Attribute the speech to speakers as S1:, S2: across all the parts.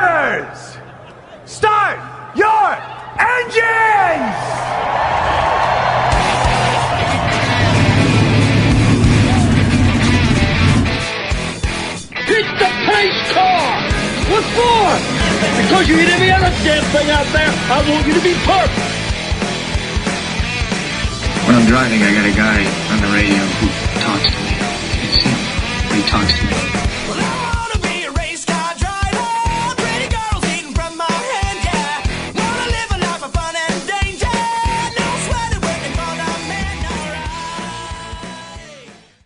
S1: Drivers, start your engines!
S2: Pick the pace car! What for? Because you hit every other damn thing out there, I want you to be perfect!
S3: When I'm driving, I got a guy on the radio who talks to me. It's him, but he talks to me.
S4: Well, I wanna be a race car driver, pretty girls eating from my hand, yeah. Wanna live a life of fun and danger, no sweating working for the man, alright.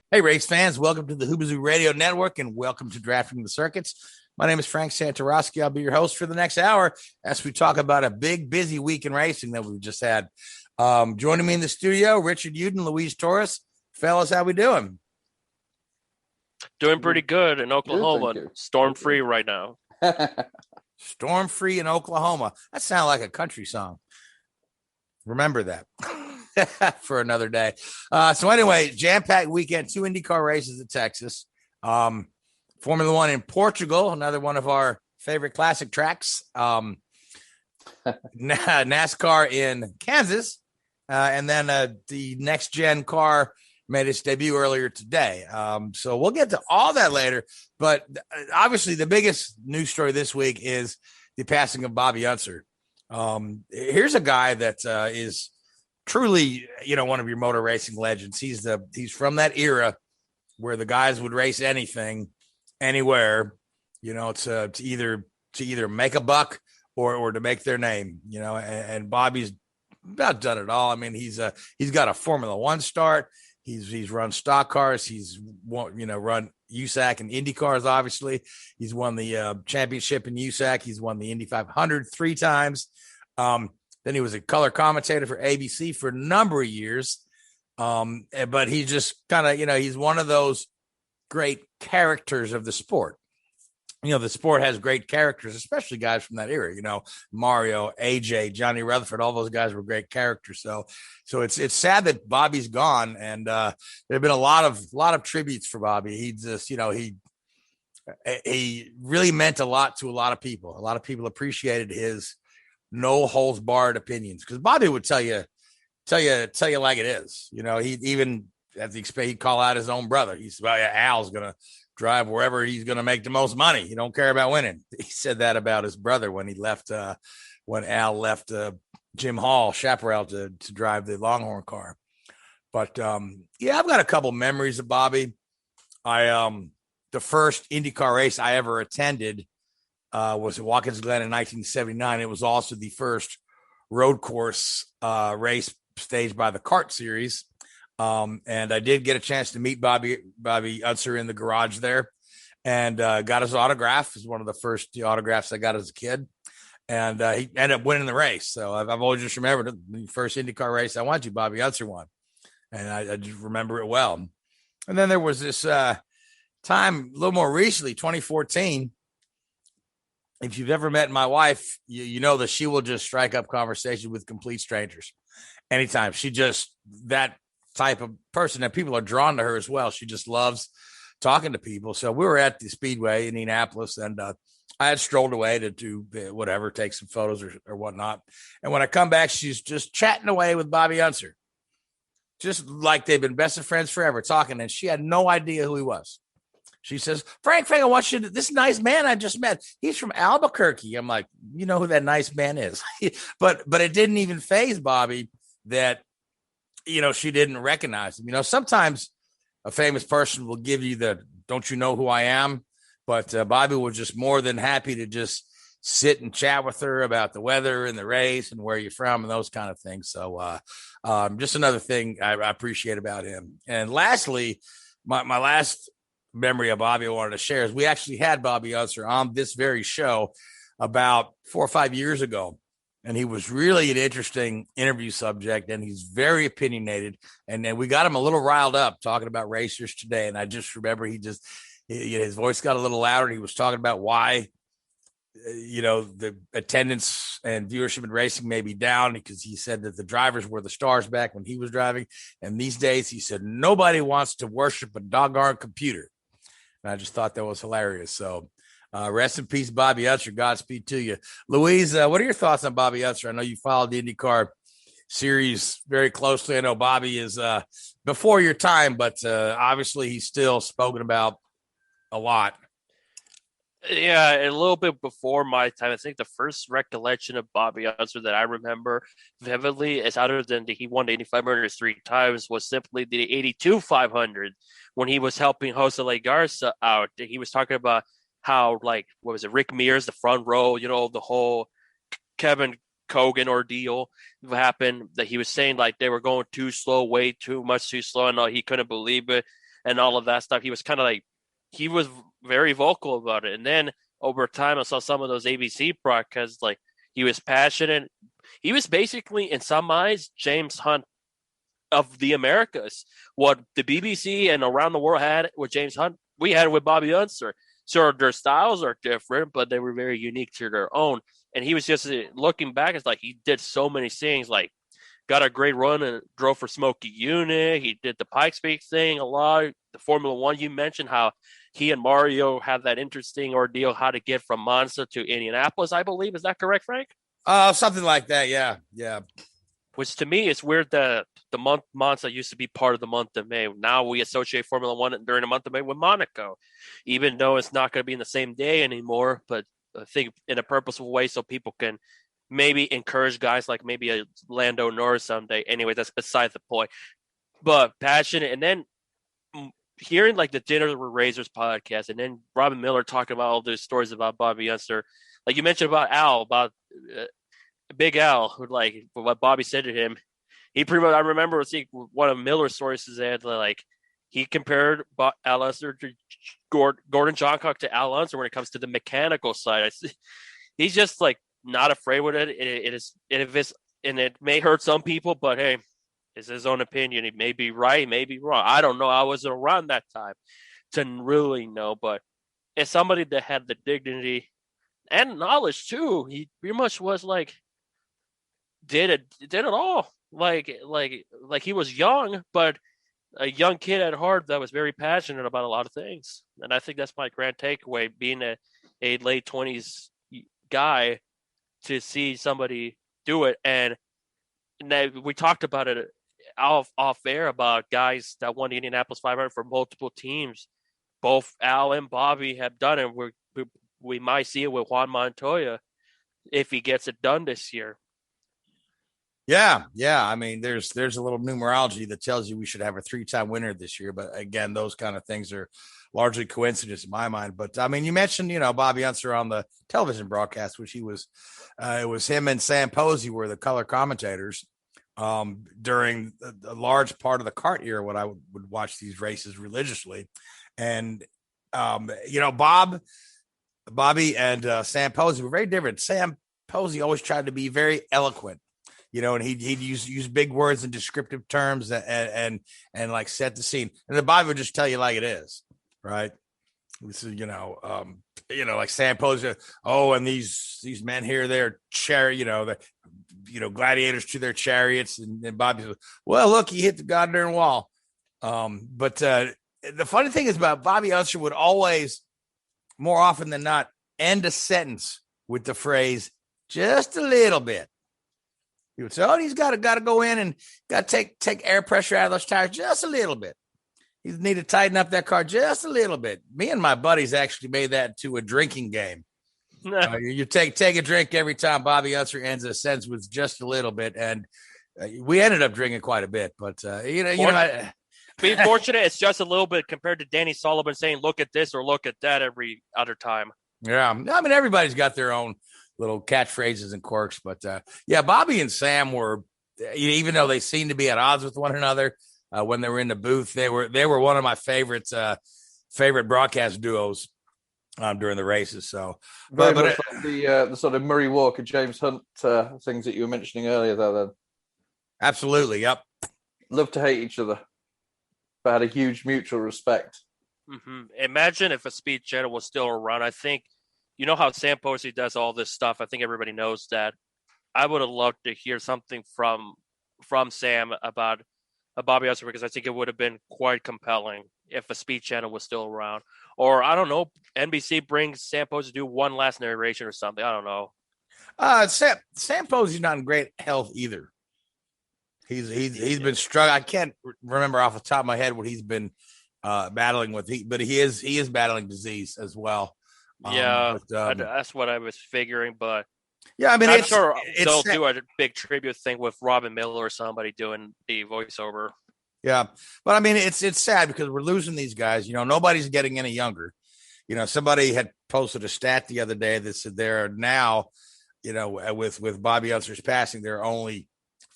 S5: Hey, race fans, welcome to the Hoobazoo Radio Network and welcome to Drafting the Circuits. My name is Frank Santoroski. I'll be your host for the next hour as we talk about a big, busy week in racing that we've just had. Joining me in the studio, Richard Youden, Louise Torres. Fellas, how we doing?
S6: Doing pretty good in Oklahoma. Storm-free right now.
S5: Storm-free in Oklahoma. That sounds like a country song. Remember that for another day. So anyway, jam-packed weekend, 2 IndyCar races at Texas. Formula One in Portugal, another one of our favorite classic tracks. NASCAR in Kansas. And then the next-gen car made its debut earlier today. So we'll get to all that later. But obviously the biggest news story this week is the passing of Bobby Unser. Here's a guy that is truly, one of your motor racing legends. He's from that era where the guys would race anything, anywhere, to either make a buck or to make their name, and Bobby's about done it all. I mean, he's got a Formula One start. He's run stock cars. He's run USAC and Indy cars. Obviously, he's won the championship in USAC. He's won the Indy 500 3 times. Then he was a color commentator for ABC for a number of years. But he just kind of, he's one of those great characters of the sport. The sport has great characters, especially guys from that era, Mario, AJ, Johnny Rutherford, all those guys were great characters. So it's sad that Bobby's gone. And there have been a lot of tributes for Bobby. He just, he really meant a lot to a lot of people. A lot of people appreciated his no holds barred opinions because Bobby would tell you like it is. He even at the expense, he'd call out his own brother. He said, well, yeah, Al's going to drive wherever he's going to make the most money. He don't care about winning. He said that about his brother when he left, when Al left Jim Hall, Chaparral, to drive the Longhorn car. But I've got a couple memories of Bobby. The first IndyCar race I ever attended was at Watkins Glen in 1979. It was also the first road course race staged by the Kart Series. And I did get a chance to meet Bobby Unser in the garage there and got his autograph. It was one of the first autographs I got as a kid. And he ended up winning the race. So I've always just remembered the first IndyCar race I went to, Bobby Unser won. And I just remember it well. And then there was this time a little more recently, 2014. If you've ever met my wife, you know that she will just strike up conversation with complete strangers anytime. She just, that type of person, and people are drawn to her as well. She just loves talking to people. So we were at the Speedway in Indianapolis, and I had strolled away to do whatever, take some photos or whatnot. And when I come back, she's just chatting away with Bobby Unser, just like they've been best of friends forever, talking. And she had no idea who he was. She says, Frank, I want you to, this nice man I just met, he's from Albuquerque. I'm like, you know who that nice man is. but it didn't even faze Bobby that, she didn't recognize him. Sometimes a famous person will give you the, don't you know who I am? But Bobby was just more than happy to just sit and chat with her about the weather and the race and where you're from and those kind of things. So just another thing I appreciate about him. And lastly, my last memory of Bobby I wanted to share is we actually had Bobby Unser on this very show about 4 or 5 years ago. And he was really an interesting interview subject, and he's very opinionated. And then we got him a little riled up talking about racers today. And I just remember his voice got a little louder. He was talking about why, the attendance and viewership in racing may be down because he said that the drivers were the stars back when he was driving. And these days, he said, nobody wants to worship a doggone computer. And I just thought that was hilarious. So Rest in peace, Bobby Unser. Godspeed to you. Louise, what are your thoughts on Bobby Unser? I know you followed the IndyCar series very closely. I know Bobby is before your time, but obviously he's still spoken about a lot.
S6: Yeah, a little bit before my time. I think the first recollection of Bobby Unser that I remember vividly, is other than he won the Indy 500 3 times, was simply the 82 500 when he was helping Jose Garza out. He was talking about how, like, what was it, Rick Mears, the front row, the whole Kevin Kogan ordeal happened, that he was saying like they were going too slow, way too slow, and he couldn't believe it and all of that stuff. He was kind of like, he was very vocal about it. And then over time, I saw some of those ABC broadcasts, like he was passionate. He was basically, in some eyes, James Hunt of the Americas. What the BBC and around the world had with James Hunt, we had with Bobby Unser. So their styles are different, but they were very unique to their own. And he was just looking back, it's like he did so many things, like got a great run and drove for Smokey Unit. He did the Pikes Peak thing a lot. The Formula One, you mentioned how he and Mario had that interesting ordeal, how to get from Monza to Indianapolis, I believe. Is that correct, Frank?
S5: Something like that. Yeah. Yeah.
S6: Which to me, it's weird that the month Monza used to be part of the month of May. Now we associate Formula One during the month of May with Monaco, even though it's not going to be in the same day anymore. But I think in a purposeful way, so people can maybe encourage guys like maybe a Lando Norris someday. Anyway, that's beside the point. But passionate, and then hearing like the Dinner with Razors podcast, and then Robin Miller talking about all those stories about Bobby Unser, like you mentioned about Al, about Big Al, who, like, what Bobby said to him. He pretty much, I remember seeing one of Miller's sources that like he compared Al Unser to Gordon Johncock to Al Unser when it comes to the mechanical side. He's just like not afraid with it. It may hurt some people, but hey, it's his own opinion. He may be right, may be wrong. I don't know. I wasn't around that time to really know, but as somebody that had the dignity and knowledge too, he pretty much was like did it all. Like he was young, but a young kid at heart that was very passionate about a lot of things. And I think that's my grand takeaway, being a late 20s guy, to see somebody do it. And we talked about it off air about guys that won the Indianapolis 500 for multiple teams. Both Al and Bobby have done it. We might see it with Juan Montoya if he gets it done this year.
S5: Yeah. I mean, there's a little numerology that tells you we should have a 3-time winner this year. But again, those kind of things are largely coincidence in my mind. But I mean, you mentioned, Bobby Unser on the television broadcast, which he was, it was him and Sam Posey were the color commentators during a large part of the kart era when I would watch these races religiously. And, Bobby and Sam Posey were very different. Sam Posey always tried to be very eloquent. And he'd use big words and descriptive terms and like set the scene. And then Bobby would just tell you like it is, right? This is, like Sam Posey. Oh, and these men here, they're gladiators to their chariots. And Bobby said, well, look, he hit the goddamn wall. But the funny thing is about Bobby Unser would always, more often than not, end a sentence with the phrase, just a little bit. He would say, oh, he's got to go in and got to take air pressure out of those tires just a little bit. He need to tighten up that car just a little bit. Me and my buddies actually made that into a drinking game. You take a drink every time Bobby Unser ends a sentence with just a little bit. And we ended up drinking quite a bit. But,
S6: being fortunate, it's just a little bit compared to Danny Sullivan saying, look at this or look at that every other time.
S5: Yeah. I mean, everybody's got their own little catchphrases and quirks, but Bobby and Sam were, even though they seemed to be at odds with one another when they were in the booth, they were one of my favorite broadcast duos during the races. So,
S7: very much like the sort of Murray Walker, James Hunt things that you were mentioning earlier, though. Then,
S5: absolutely, yep.
S7: Love to hate each other, but had a huge mutual respect.
S6: Mm-hmm. Imagine if a Speed Channel was still around. I think. You know how Sam Posey does all this stuff. I think everybody knows that. I would have loved to hear something from Sam about Bobby Unser, because I think it would have been quite compelling. if a Speed Channel was still around. Or, I don't know, NBC brings Sam Posey to do one last narration or something. I don't know.
S5: Sam Posey's not in great health either. He's been struggling. I can't remember off the top of my head what he's been battling with, but he is battling disease as well.
S6: That's what I was figuring. But
S5: yeah, I mean,
S6: I'm sure they'll do a big tribute thing with Robin Miller or somebody doing the voiceover.
S5: Yeah, but I mean, it's sad because we're losing these guys. Nobody's getting any younger. Somebody had posted a stat the other day that said there are now, with Bobby Unser's passing, there are only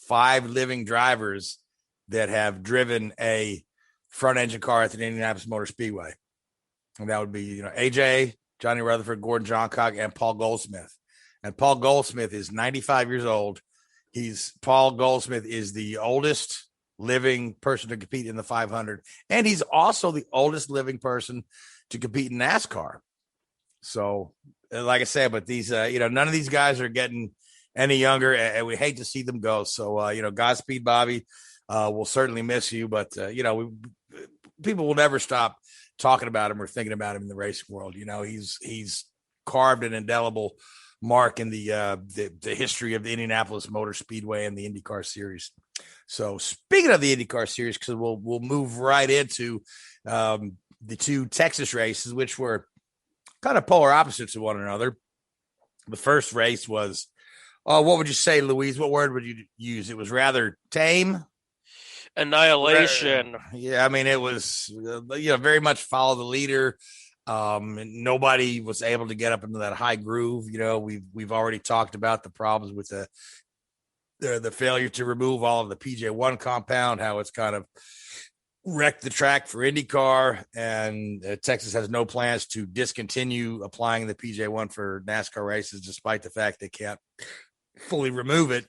S5: 5 living drivers that have driven a front engine car at the Indianapolis Motor Speedway. And that would be, AJ, Johnny Rutherford, Gordon Johncock, and Paul Goldsmith. And Paul Goldsmith is 95 years old. Paul Goldsmith is the oldest living person to compete in the 500. And he's also the oldest living person to compete in NASCAR. So, like I said, but these, none of these guys are getting any younger, and we hate to see them go. So, Godspeed, Bobby. We'll certainly miss you, but people will never stop talking about him or thinking about him in the racing world. He's carved an indelible mark in the history of the Indianapolis Motor Speedway and the IndyCar Series. So, speaking of the IndyCar Series, because we'll move right into the 2 Texas races, which were kind of polar opposites of one another. The first race was, what would you say, Louise? What word would you use? It was rather tame.
S6: Annihilation.
S5: Yeah, I mean, it was, very much follow the leader. Nobody was able to get up into that high groove. We've already talked about the problems with the failure to remove all of the PJ1 compound, how it's kind of wrecked the track for IndyCar, and Texas has no plans to discontinue applying the PJ1 for NASCAR races, despite the fact they can't fully remove it.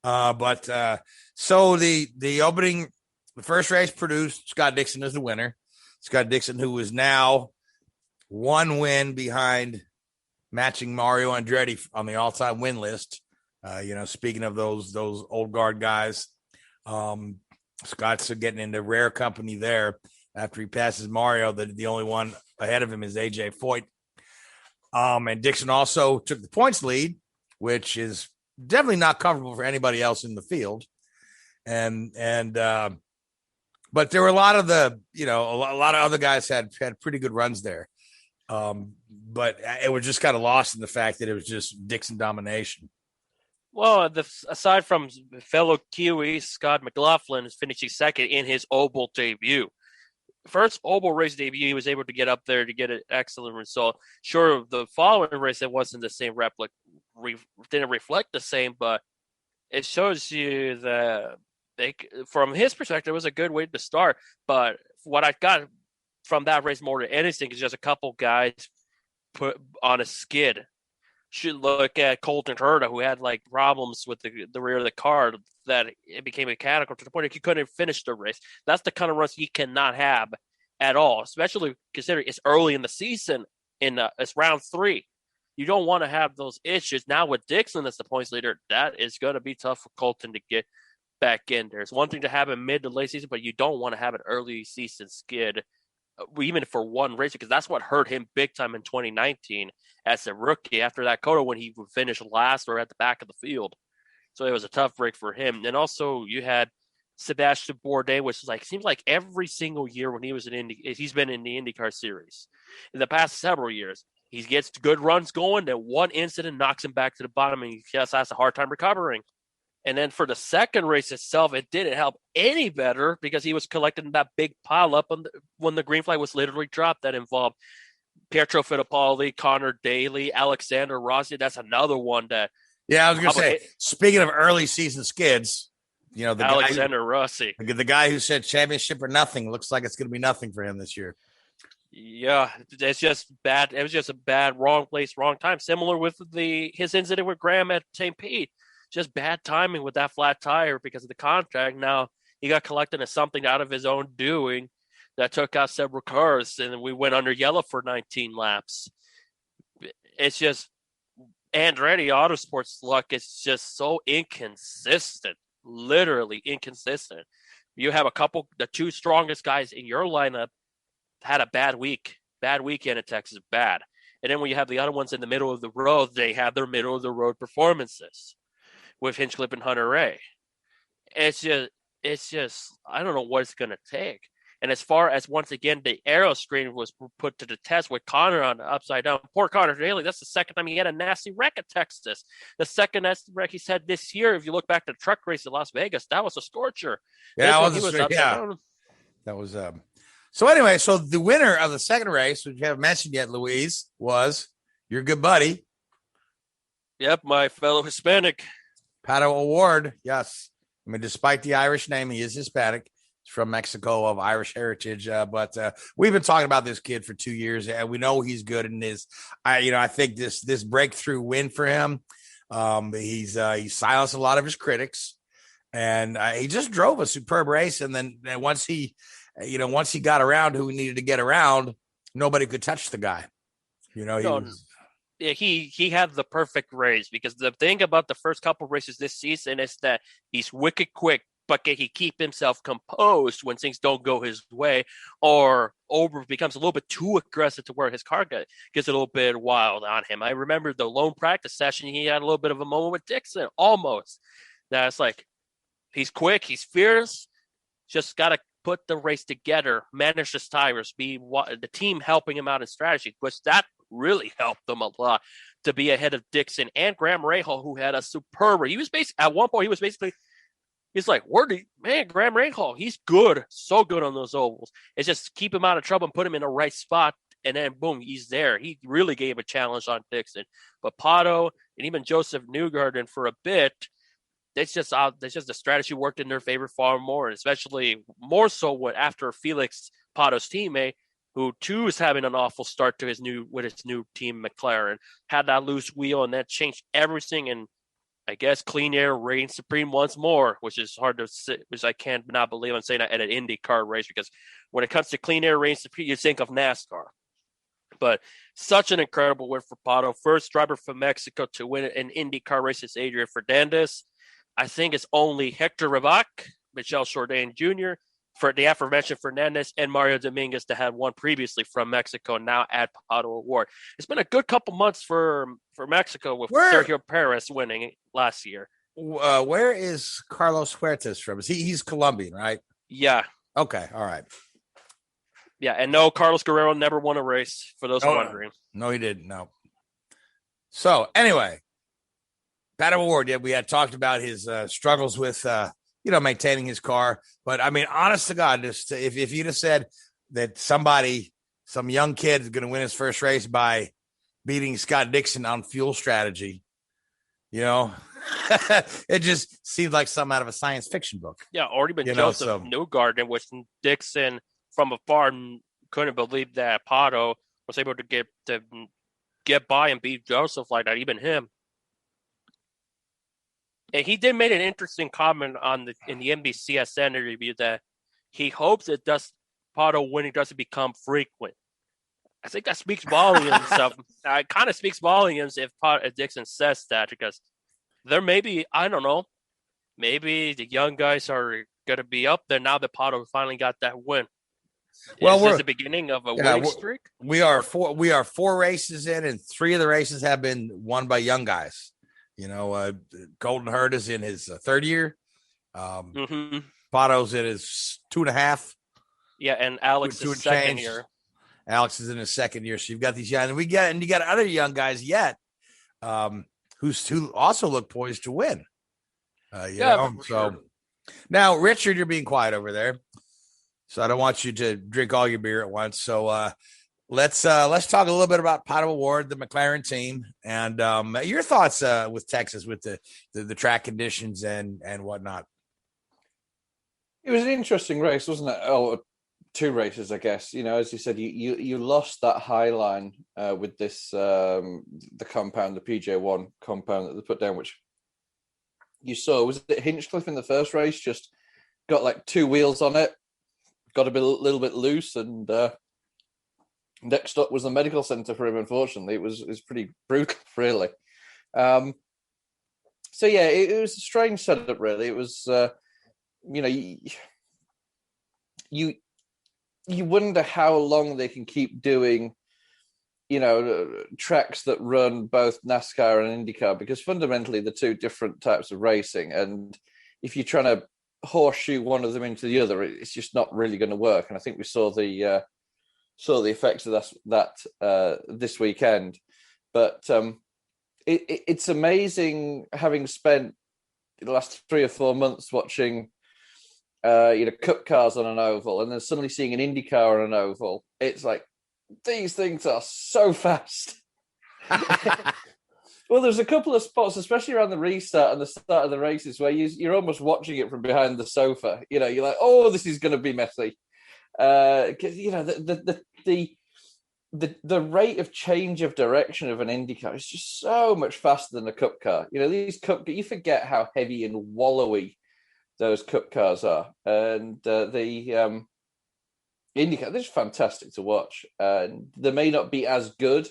S5: So the first race produced Scott Dixon as the winner. Scott Dixon, who is now 1 win behind matching Mario Andretti on the all-time win list. Speaking of those old guard guys, Scott's getting into rare company there after he passes Mario. The only one ahead of him is AJ Foyt. And Dixon also took the points lead, which is definitely not comfortable for anybody else in the field. But there were a lot of a lot of other guys had pretty good runs there. But it was just kind of lost in the fact that it was just Dixon domination.
S6: Well, aside from fellow Kiwi, Scott McLaughlin is finishing second in his Oval debut. First Oval race debut, he was able to get up there to get an excellent result. Sure, the following race, it wasn't the same didn't reflect the same, but it shows you that from his perspective, it was a good way to start. But what I got from that race more than anything is just a couple guys put on a skid. Should look at Colton Herta, who had problems with the rear of the car that it became mechanical to the point that he couldn't finish the race. That's the kind of runs you cannot have at all, especially considering it's early in the season. It's round 3. You don't want to have those issues. Now with Dixon as the points leader, that is going to be tough for Colton to get back in there. It's one thing to have a mid to late season, but you don't want to have an early season skid, even for one race, because that's what hurt him big time in 2019 as a rookie after that Coda when he would finish last or at the back of the field. So it was a tough break for him. And also you had Sebastian Bourdais, which is seems like every single year when he was in Indy, he's been in the IndyCar series in the past several years. He gets good runs going, then one incident knocks him back to the bottom, and he just has a hard time recovering. And then for the second race itself, it didn't help any better because he was collecting that big pileup when the green flag was literally dropped that involved Pietro Fittipaldi, Connor Daly, Alexander Rossi. That's another one that.
S5: Yeah, I was going to say, speaking of early season skids, the
S6: Alexander Rossi.
S5: The guy who said championship or nothing, looks like it's going to be nothing for him this year.
S6: Yeah, it's just bad. It was just a bad, wrong place, wrong time. Similar with his incident with Graham at St. Pete. Just bad timing with that flat tire because of the contract. Now he got collected as something out of his own doing that took out several cars, and we went under yellow for 19 laps. It's just Andretti Autosports luck is just so inconsistent, literally inconsistent. You have the 2 strongest guys in your lineup had a bad weekend at Texas, bad. And then when you have the other ones in the middle of the road, they have their middle of the road performances with Hinchcliffe and Hunter Ray. It's just I don't know what it's gonna take. And as far as once again the aero screen was put to the test with Connor on the upside down, poor Connor Daly. That's the second time he had a nasty wreck at Texas. The second nasty wreck he's had this year. If you look back to the truck race in Las Vegas, that was a scorcher.
S5: Yeah,
S6: That was
S5: So anyway, so the winner of the second race, which you haven't mentioned yet, Louise, was your good buddy.
S6: Yep, my fellow Hispanic.
S5: Pato O'Ward. Yes. I mean, despite the Irish name, he is Hispanic. He's from Mexico, of Irish heritage. But we've been talking about this kid for 2 years, and we know he's good in his. I think this breakthrough win for him. He silenced a lot of his critics, and he just drove a superb race. And then once he got around who he needed to get around, nobody could touch the guy.
S6: He had the perfect race, because the thing about the first couple races this season is that he's wicked quick, but can he keep himself composed when things don't go his way, or becomes a little bit too aggressive to where his car gets a little bit wild on him. I remember the lone practice session, he had a little bit of a moment with Dixon, almost. That's like, he's quick, he's fierce, just got to put the race together, manage his tires, be the team helping him out in strategy, which that really helped them a lot to be ahead of Dixon and Graham Rahal, who had a superb. He was basically at one point. He's like, Graham Rahal, he's good, so good on those ovals. It's just keep him out of trouble and put him in the right spot, and then boom, he's there. He really gave a challenge on Dixon, but Pato and even Joseph Newgarden for a bit. It's just the strategy worked in their favor far more, especially more so after Felix, Pato's teammate, who too is having an awful start to his new team McLaren, had that loose wheel, and that changed everything. And I guess clean air reigns supreme once more, which is hard to say, which I can't not believe I'm saying that at an Indy car race, because when it comes to clean air reigns supreme, you think of NASCAR. But such an incredible win for Pato, first driver from Mexico to win an Indy car race is Adrian Fernandez. I think it's only Hector Ravac, Michel Jourdain Jr., for the aforementioned Fernandez, and Mario Dominguez to have won previously from Mexico, now at Pato O'Ward. It's been a good couple months for Mexico, with Sergio Perez winning last year.
S5: Where is Carlos Huertas from? He's Colombian, right?
S6: Yeah.
S5: Okay. All right.
S6: Yeah, and no, Carlos Guerrero never won a race, for those wondering.
S5: No, he didn't. No. So anyway, Pato O'Ward, we had talked about his struggles with, maintaining his car. But I mean, honest to God, if you'd have said that some young kid is going to win his first race by beating Scott Dixon on fuel strategy, it just seemed like something out of a science fiction book.
S6: Yeah, or even Joseph Newgarden, which Dixon from afar couldn't believe that Pato was able to get by and beat Joseph like that, even him. And he did make an interesting comment in the NBCSN interview that he hopes Pato winning doesn't become frequent. I think that speaks volumes. It kind of speaks volumes if Dixon says that, because there may be, I don't know, maybe the young guys are going to be up there now that Pato finally got that win. Well, is this the beginning of a winning streak?
S5: We are 4 races in, and 3 of the races have been won by young guys. Colton Hurd is in his 3rd year. Pato's in his 2.5.
S6: Yeah, and Alex is 2nd year.
S5: Alex is in his 2nd year. So you've got these young, and you got other young guys yet, who also look poised to win.
S6: Sure.
S5: Now, Richard, you're being quiet over there, so I don't want you to drink all your beer at once. So let's talk a little bit about Pato O'Ward, the McLaren team, and your thoughts with Texas, with the track conditions and whatnot.
S7: It was an interesting race, wasn't it? Oh, 2 races, I guess. As you said, you lost that high line with this the compound, the PJ1 compound that they put down, which you saw. Was it Hinchcliffe in the first race? Just got like 2 wheels on it, got a little bit loose, and next up was the medical center for him. Unfortunately, it was pretty brutal, really. So yeah, it was a strange setup. Really, it was. you wonder how long they can keep doing, tracks that run both NASCAR and IndyCar, because fundamentally they're two different types of racing. And if you're trying to horseshoe one of them into the other, it's just not really going to work. And I think we saw the effects of that this weekend. But it's amazing, having spent the last 3 or 4 months watching Cup cars on an oval, and then suddenly seeing an Indy car on an oval. It's like, these things are so fast. Well, there's a couple of spots, especially around the restart and the start of the races, where you're almost watching it from behind the sofa. You're like, oh, this is going to be messy. Because the rate of change of direction of an Indy car is just so much faster than a Cup car. These you forget how heavy and wallowy those Cup cars are, and the IndyCar, they're just fantastic to watch. And they may not be as good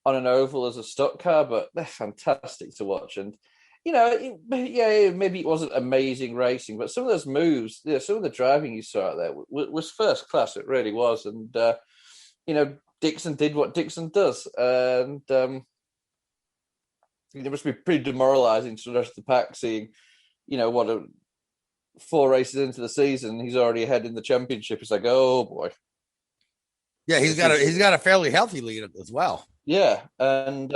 S7: on an oval as a stock car, but they're fantastic to watch. And maybe it wasn't amazing racing, but some of those moves, some of the driving you saw out there was first class. It really was. And Dixon did what Dixon does, and it must be pretty demoralising to the rest of the pack seeing, 4 races into the season, he's already ahead in the championship. It's like, oh boy.
S5: Yeah, he's got a fairly healthy lead as well.
S7: Yeah, and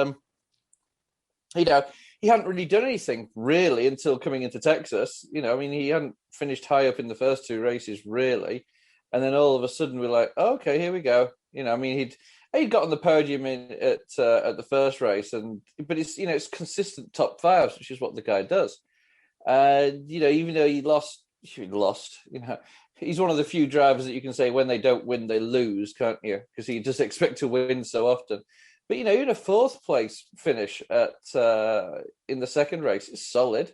S7: he hadn't really done anything really until coming into Texas. He hadn't finished high up in the first 2 races really, and then all of a sudden we're like, oh, okay, here we go. He'd got on the podium at the first race, but it's consistent top 5s, which is what the guy does. And even though he lost, he's one of the few drivers that you can say when they don't win, they lose, can't you? Because he just expect to win so often. But even a 4th place finish in the second race is solid.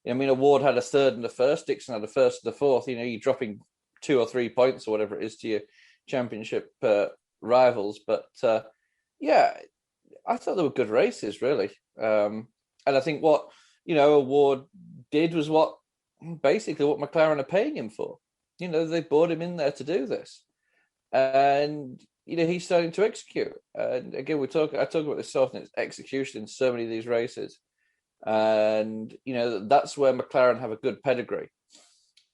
S7: O'Ward had a 3rd and a 1st, Dixon had a 1st and a 4th. You're dropping 2 or 3 points or whatever it is to your championship rivals. But I thought they were good races, really. And I think what O'Ward did was basically what McLaren are paying him for. They brought him in there to do this, and he's starting to execute. And again, I talk about this often. It's execution in so many of these races, and that's where McLaren have a good pedigree,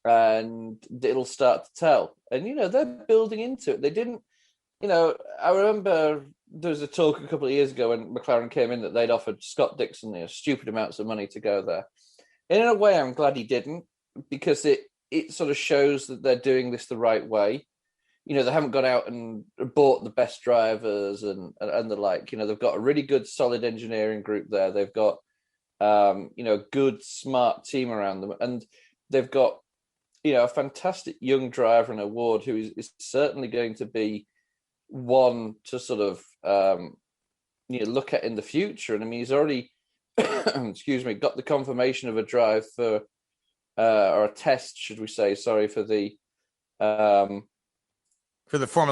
S7: and it'll start to tell. And they're building into it. They didn't. I remember there was a talk a couple of years ago when McLaren came in that they'd offered Scott Dixon stupid amounts of money to go there. And in a way, I'm glad he didn't, because it sort of shows that they're doing this the right way. They haven't gone out and bought the best drivers and the like. They've got a really good, solid engineering group there. They've got, a good, smart team around them. And they've got, a fantastic young driver in O'Ward who is certainly going to be one to sort of look at in the future. And he's already got the confirmation of a drive for or a test, should we say, for the
S5: Formula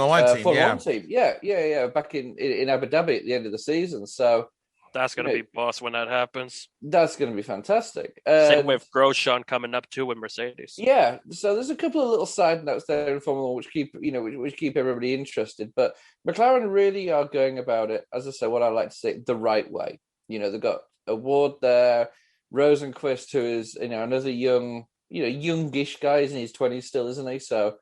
S5: One team.
S7: Formula One team. Yeah, back in Abu Dhabi at the end of the season. So
S6: that's going to be boss when that happens.
S7: That's going to be fantastic.
S6: Same with Grosjean coming up too with Mercedes.
S7: Yeah, so there's a couple of little side notes there in Formula One which keep everybody interested. But McLaren really are going about it, as I say, what I like to say, the right way. They've got O'Ward there, Rosenquist, who is another youngish guy. He's in his 20s still, isn't he? So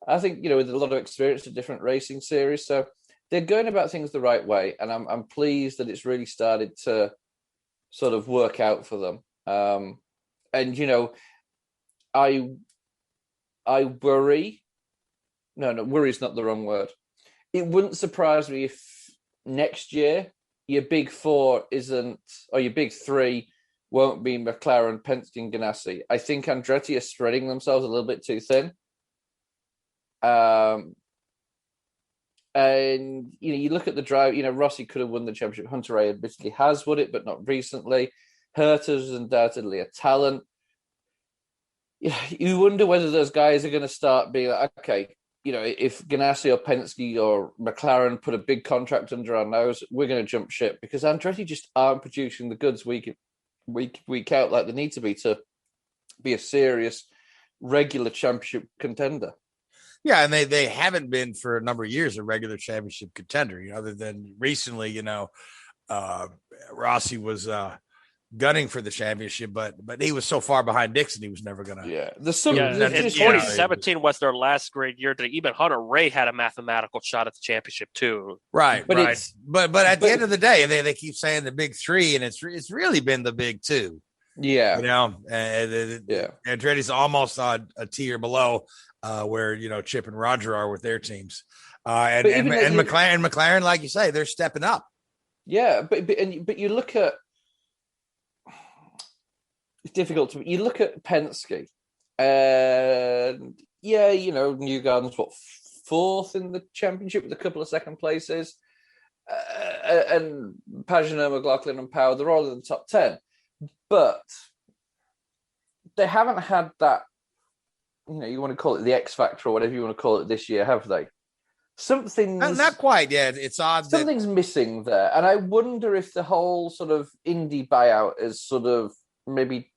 S7: I think with a lot of experience to different racing series. So they're going about things the right way, and I'm pleased that it's really started to sort of work out for them. And I worry. No, worry is not the wrong word. It wouldn't surprise me if next year your big 4 isn't, or your big 3 won't be McLaren, Penske, and Ganassi. I think Andretti are spreading themselves a little bit too thin. And you look at the drive. Rossi could have won the championship. Hunter Ray admittedly has won it, but not recently. Herta is undoubtedly a talent. You wonder whether those guys are going to start being like, okay, if Ganassi or Penske or McLaren put a big contract under our nose, we're going to jump ship, because Andretti just aren't producing the goods week out like they need to be a serious regular championship contender.
S5: Yeah, and they haven't been for a number of years a regular championship contender, other than recently, Rossi was gunning for the championship, but he was so far behind Dixon, he was never gonna.
S7: Yeah,
S6: And 2017 was their last great year. Even Hunter Ray had a mathematical shot at the championship too.
S5: Right,
S7: But
S5: right. But at the end of the day, they keep saying the big three, and it's really been the big two.
S7: Yeah,
S5: Andretti's almost on a tier below where Chip and Roger are with their teams, and McLaren, like you say, they're stepping up.
S7: Yeah, but you look at. It's difficult to. You look at Penske, and Newgarden's fourth in the championship with a couple of second places, and Pagenaud, McLaughlin, and Power, they're all in the top 10, but they haven't had that. You want to call it the X factor or whatever you want to call it this year, have they? Something's
S5: not quite yet. It's odd.
S7: Something's missing there, and I wonder if the whole sort of Indy buyout is sort of maybe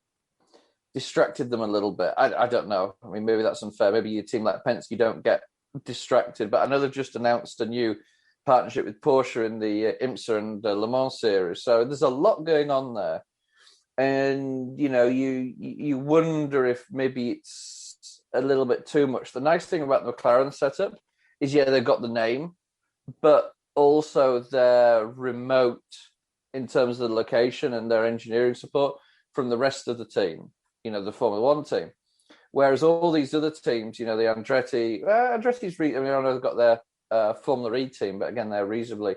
S7: distracted them a little bit. I don't know. I mean, maybe that's unfair. Maybe a team like Penske don't get distracted, but I know they've just announced a new partnership with Porsche in the IMSA and Le Mans series. So there's a lot going on there, and you wonder if maybe it's a little bit too much. The nice thing about the McLaren setup is, they've got the name, but also they're remote in terms of the location and their engineering support from the rest of the team. The Formula One team, whereas all these other teams, the Andretti's. I know they've got their Formula E team, but again, they're reasonably.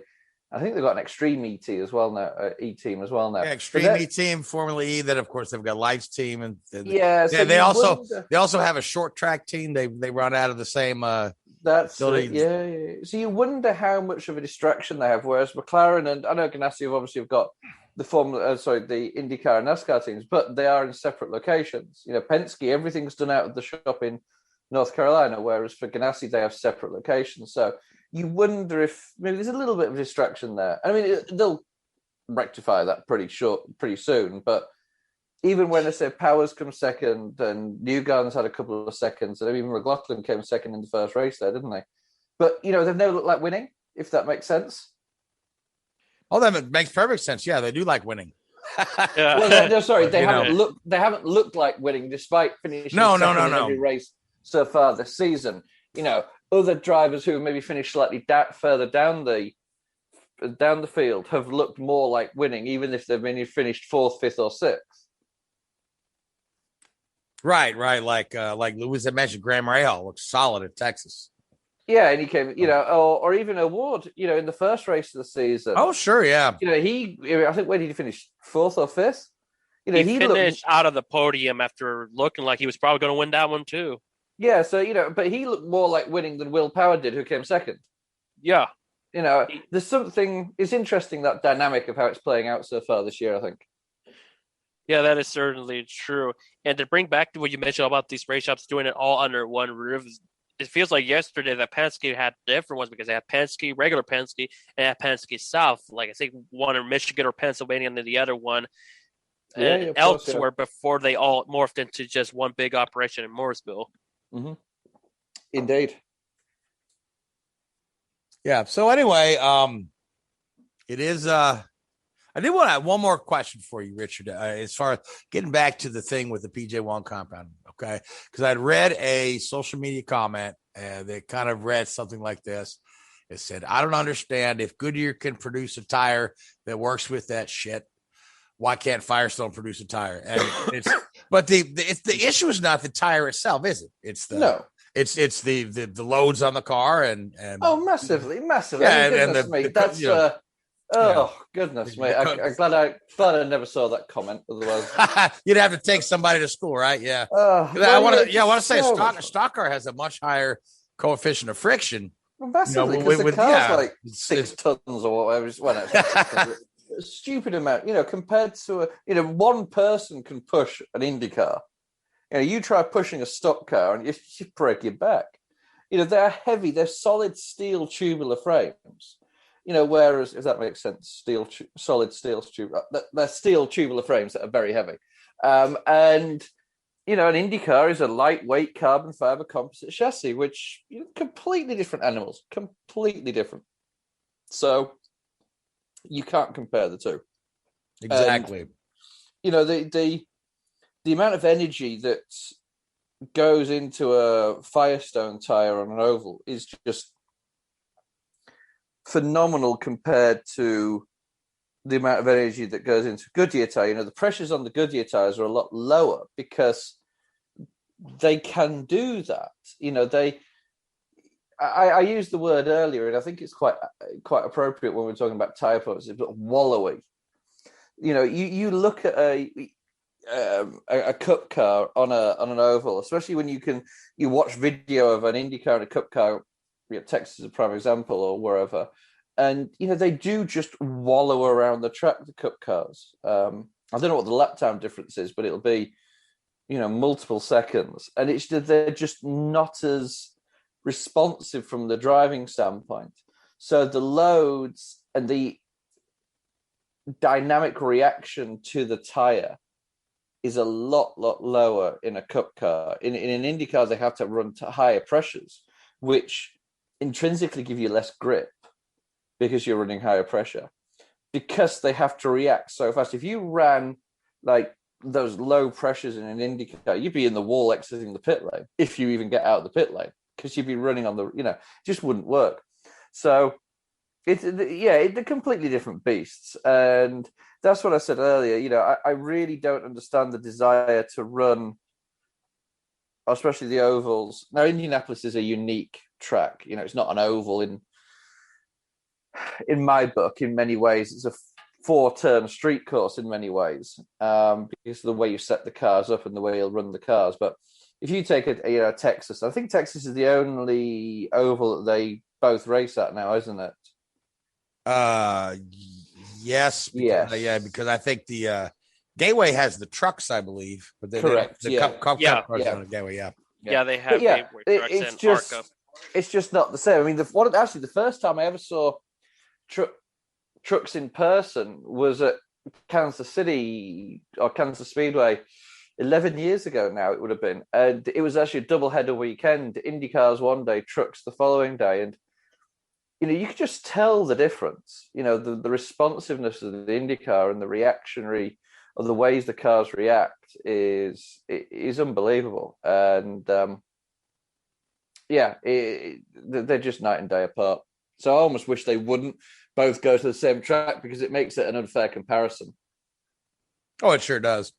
S7: I think they've got an Extreme E team as well now. E team as well now.
S5: Yeah, Extreme E team, Formula E. Then of course they've got Life's team, and
S7: so
S5: they also have a short track team. They run out of the same.
S7: That's it, yeah. So you wonder how much of a distraction they have. Whereas McLaren and I know Ganassi have obviously got the the IndyCar and NASCAR teams, but they are in separate locations. Penske, everything's done out of the shop in North Carolina, whereas for Ganassi they have separate locations. So you wonder if maybe there's a little bit of distraction there. I mean, they'll rectify that pretty soon. But even when they say Powers come second and Newgarden's had a couple of seconds, and even McLaughlin came second in the first race there, didn't they? But they've never looked like winning, if that makes sense.
S5: Oh, that makes perfect sense. Yeah, they do like winning.
S7: Well, no, sorry, they haven't looked. They haven't looked like winning, despite finishing second in every race so far this season. Other drivers who maybe finished slightly further down the field have looked more like winning, even if they've maybe finished fourth, fifth, or sixth.
S5: Right. Like Lewis had mentioned, Graham Rahal looks solid at Texas.
S7: Yeah, and he came, or even O'Ward, in the first race of the season.
S5: Oh, sure, yeah.
S7: I think, where did he finish? Fourth or fifth?
S6: He finished out of the podium after looking like he was probably going to win that one too.
S7: Yeah, so, but he looked more like winning than Will Power did, who came second.
S6: Yeah.
S7: There's something, it's interesting, that dynamic of how it's playing out so far this year, I think.
S6: Yeah, that is certainly true. And to bring back to what you mentioned about these race shops doing it all under one roof, it feels like yesterday that Penske had different ones because they had Penske, regular Penske, and had Penske South. Like I think one in Michigan or Pennsylvania, and then the other one elsewhere before they all morphed into just one big operation in Mooresville.
S7: Mm-hmm. Indeed.
S5: Yeah. So anyway, it is. I did want to have one more question for you, Richard, as far as getting back to the thing with the PJ1 compound. Okay. Because I'd read a social media comment that kind of read something like this. It said, I don't understand if Goodyear can produce a tire that works with that shit. Why can't Firestone produce a tire? And the issue is not the tire itself, is it? It's the loads on the car and
S7: massively.
S5: Yeah,
S7: Goodness me! I'm glad I never saw that comment. Otherwise,
S5: you'd have to take somebody to school, right? Yeah. I want to say stock car has a much higher coefficient of friction.
S7: Massively, because the car's like 6 tons or whatever. It's a stupid amount, compared to one person can push an Indy car. You try pushing a stock car and you break your back. They're heavy. They're solid steel tubular frames. Whereas, if that makes sense, solid steel tubular, they're steel tubular frames that are very heavy. And an IndyCar is a lightweight carbon fiber composite chassis, which completely different animals, completely different. So you can't compare the two.
S5: Exactly.
S7: And, the amount of energy that goes into a Firestone tire on an oval is just phenomenal compared to the amount of energy that goes into Goodyear tire. The pressures on the Goodyear tires are a lot lower because they can do that. I used the word earlier, and I think it's quite appropriate when we're talking about tire potency, but wallowy. You look at a cup car on an oval, especially when you watch video of an IndyCar and a cup car. Texas is a prime example, or wherever, and they do just wallow around the track. The cup cars. I don't know what the lap time difference is, but it'll be multiple seconds, and they're just not as responsive from the driving standpoint. So the loads and the dynamic reaction to the tire is a lot lower in a cup car. In an Indy car, they have to run to higher pressures, which intrinsically give you less grip because you're running higher pressure, because they have to react so fast. If you ran like those low pressures in an Indy car, you'd be in the wall exiting the pit lane, if you even get out of the pit lane, because you'd be running on it just wouldn't work. So they're completely different beasts. And that's what I said earlier. I really don't understand the desire to run, especially the ovals. Now, Indianapolis is a unique track. It's not an oval in my book. In many ways, it's a 4-turn street course in many ways, because of the way you set the cars up and the way you'll run the cars. But if you take Texas, I think Texas is the only oval that they both race at now, isn't it?
S5: Yes. Because I think the Gateway has the trucks, I believe, but
S7: correct.
S5: The cup cars on the Gateway.
S6: Yeah, they have.
S7: It's just not the same. I mean, the first time I ever saw trucks in person was at Kansas City or Kansas Speedway 11 years ago now, it would have been. And it was actually a double-header weekend, Indy cars one day, trucks the following day. And, you could just tell the difference, the responsiveness of the IndyCar and the reactionary of the ways the cars react is unbelievable. And, they're just night and day apart. So I almost wish they wouldn't both go to the same track, because it makes it an unfair comparison.
S5: Oh, it sure does.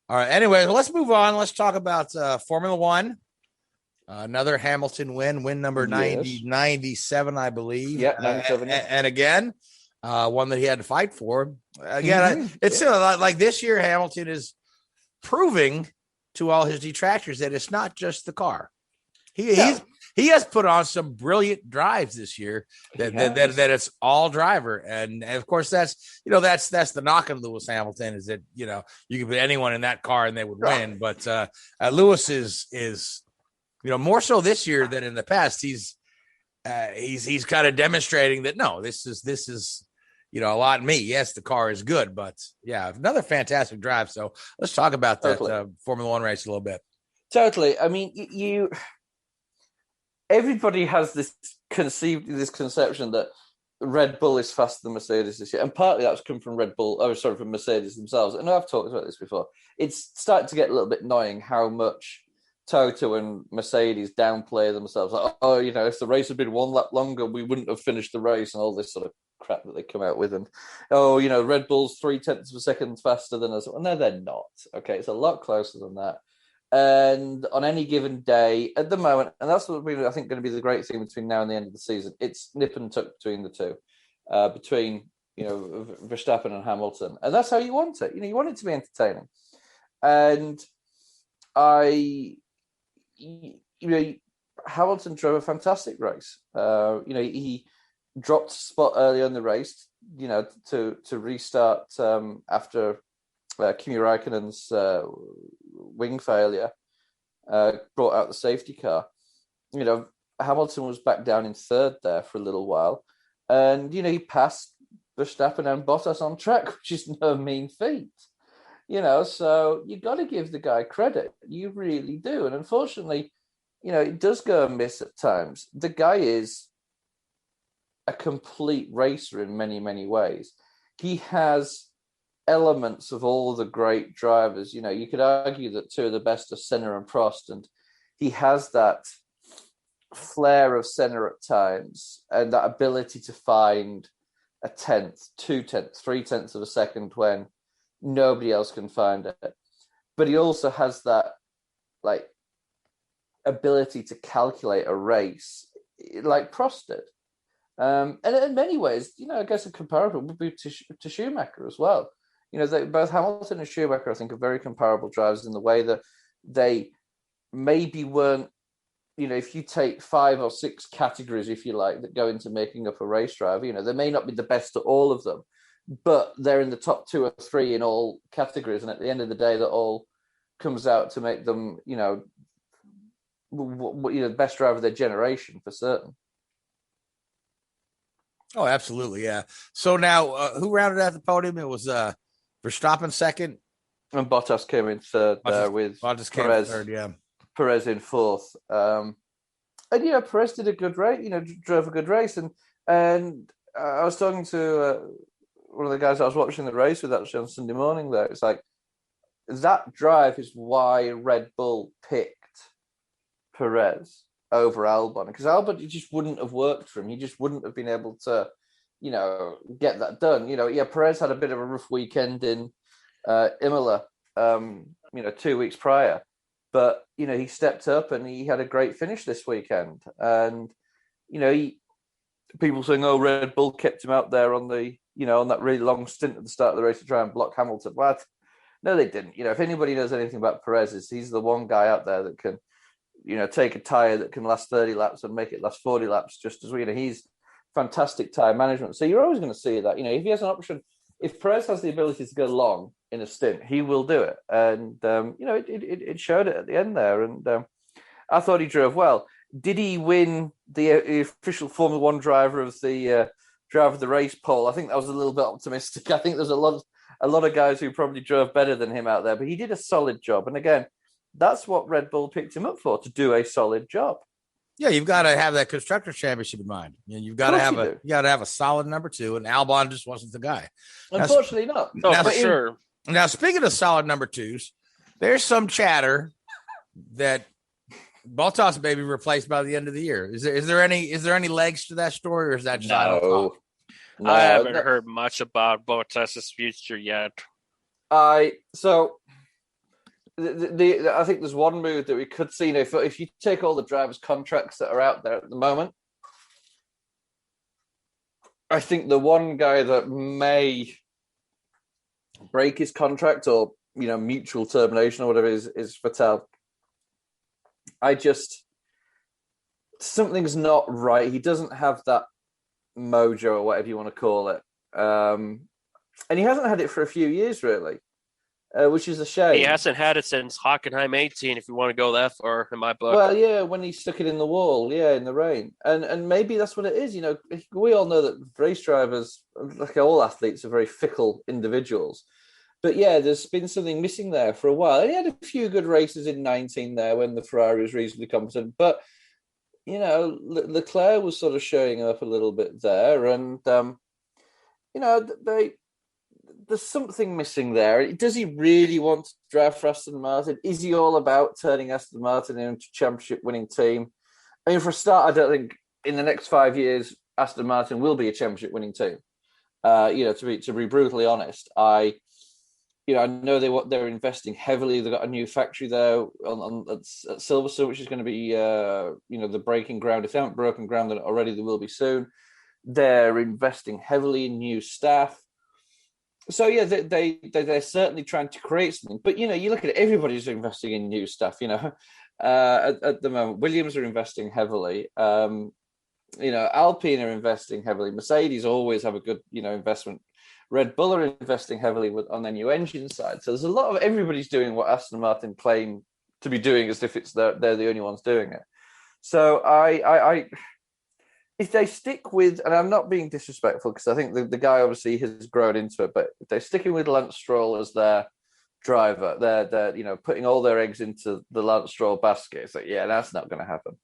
S5: All right. Anyway, let's move on. Let's talk about Formula One. Another Hamilton win number 97, I believe.
S7: Yeah, 97.
S5: And again, one that he had to fight for. Again, it's like this year, Hamilton is proving to all his detractors that it's not just the car. He has put on some brilliant drives this year that it's all driver. And of course, that's the knock on Lewis Hamilton, is that, you could put anyone in that car and they would win. But Lewis is more so this year than in the past. He's kind of demonstrating that, no, this is a lot of me. Yes, the car is good, but another fantastic drive. So let's talk about that Formula One race a little bit.
S7: Totally. I mean, everybody has this conception that Red Bull is faster than Mercedes this year, and partly that's come from from Mercedes themselves. And I've talked about this before. It's starting to get a little bit annoying how much Toto and Mercedes downplay themselves. Like, if the race had been one lap longer, we wouldn't have finished the race, and all this sort of crap that they come out with. And Red Bull's 0.3 of a second faster than us. Well, no, they're not. Okay, it's a lot closer than that. And on any given day at the moment, and that's what I think going to be the great thing between now and the end of the season, it's nip and tuck between the two, between Verstappen and Hamilton, and that's how you want it. You want it to be entertaining. And Hamilton drove a fantastic race. He dropped a spot early in the race, to restart after Kimi Räikkönen's wing failure brought out the safety car. Hamilton was back down in third there for a little while, and he passed Verstappen and Bottas on track, which is no mean feat. So you got to give the guy credit. You really do. And unfortunately, it does go amiss at times. The guy is a complete racer in many, many ways. He has elements of all the great drivers. You could argue that two of the best are Senna and Prost, and he has that flair of Senna at times and that ability to find a tenth, 2/10, 3/10 of a second when nobody else can find it. But he also has that ability to calculate a race like Prost did. And in many ways, I guess a comparable would be to Schumacher as well. Both Hamilton and Schumacher, I think, are very comparable drivers in the way that they maybe weren't, if you take 5 or 6 categories, if you like, that go into making up a race driver, they may not be the best at all of them, but they're in the top 2 or 3 in all categories. And at the end of the day, that all comes out to make them, the best driver of their generation for certain.
S5: Oh, absolutely. Yeah. So now who rounded out the podium? It was Verstappen second.
S7: And Bottas came in third with
S5: Bottas came
S7: Perez.
S5: Third, yeah.
S7: Perez in fourth. And Perez did a good race, drove a good race. And I was talking to one of the guys I was watching the race with actually on Sunday morning there. It's like, that drive is why Red Bull picked Perez over Albon, because Albon, it just wouldn't have worked for him. He just wouldn't have been able to, get that done. Perez had a bit of a rough weekend in Imola, 2 weeks prior, but he stepped up and he had a great finish this weekend. And people saying, "Oh, Red Bull kept him out there on the, on that really long stint at the start of the race to try and block Hamilton." What? No, they didn't. If anybody knows anything about Perez, he's the one guy out there that can, take a tire that can last 30 laps and make it last 40 laps just as we, he's fantastic tire management. So you're always going to see that, if he has an option, if Perez has the ability to go long in a stint, he will do it. And, it showed it at the end there. And I thought he drove well. Did he win the official Formula One driver of the race poll? I think that was a little bit optimistic. I think there's a lot of guys who probably drove better than him out there, but he did a solid job. And again, that's what Red Bull picked him up for, to do a solid job.
S5: Yeah, you've got to have that Constructors' Championship in mind. You've got to have a solid number 2, and Albon just wasn't the guy.
S7: Unfortunately, not.
S6: No, for sure.
S5: Now, speaking of solid number 2s, there's some chatter that Bottas may be replaced by the end of the year. Is there any legs to that story, or is that just
S7: no?
S6: I haven't heard much about Bottas's future yet.
S7: I think there's one move that we could see. If you take all the drivers' contracts that are out there at the moment, I think the one guy that may break his contract or mutual termination or whatever is Vettel. Something's not right. He doesn't have that mojo or whatever you want to call it, and he hasn't had it for a few years really. Which is a shame.
S6: He hasn't had it since Hockenheim 18, if you want to go that far in my book.
S7: Well, yeah, when he stuck it in the wall, in the rain. And maybe that's what it is. We all know that race drivers, like all athletes, are very fickle individuals. But yeah, there's been something missing there for a while. And he had a few good races in 19 there when the Ferrari was reasonably competent. But, Leclerc was sort of showing up a little bit there. And, there's something missing there. Does he really want to drive for Aston Martin? Is he all about turning Aston Martin into a championship-winning team? I mean, for a start, I don't think in the next 5 years Aston Martin will be a championship-winning team. To be brutally honest, I know they're investing heavily. They've got a new factory there at Silverstone, which is going to be the breaking ground. If they haven't broken ground, then already they will be soon. They're investing heavily in new staff. So yeah, they're certainly trying to create something. But you look at it, everybody's investing in new stuff. At the moment, Williams are investing heavily. Alpine are investing heavily. Mercedes always have a good investment. Red Bull are investing heavily on their new engine side. So there's a lot of everybody's doing what Aston Martin claim to be doing, as if they're the only ones doing it. So I if they stick with, and I'm not being disrespectful because I think the guy obviously has grown into it, but if they're sticking with Lance Stroll as their driver. They're putting all their eggs into the Lance Stroll basket. It's like, yeah, that's not going to happen.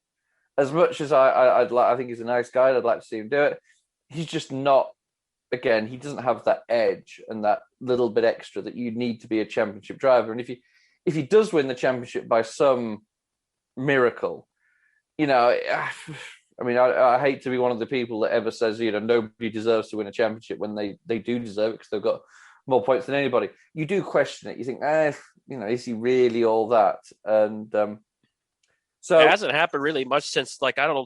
S7: As much as I think he's a nice guy, I'd like to see him do it. He's just not. Again, he doesn't have that edge and that little bit extra that you need to be a championship driver. And if he does win the championship by some miracle, I hate to be one of the people that ever says, nobody deserves to win a championship when they do deserve it because they've got more points than anybody. You do question it. You think, is he really all that? And so
S6: it hasn't happened really much since,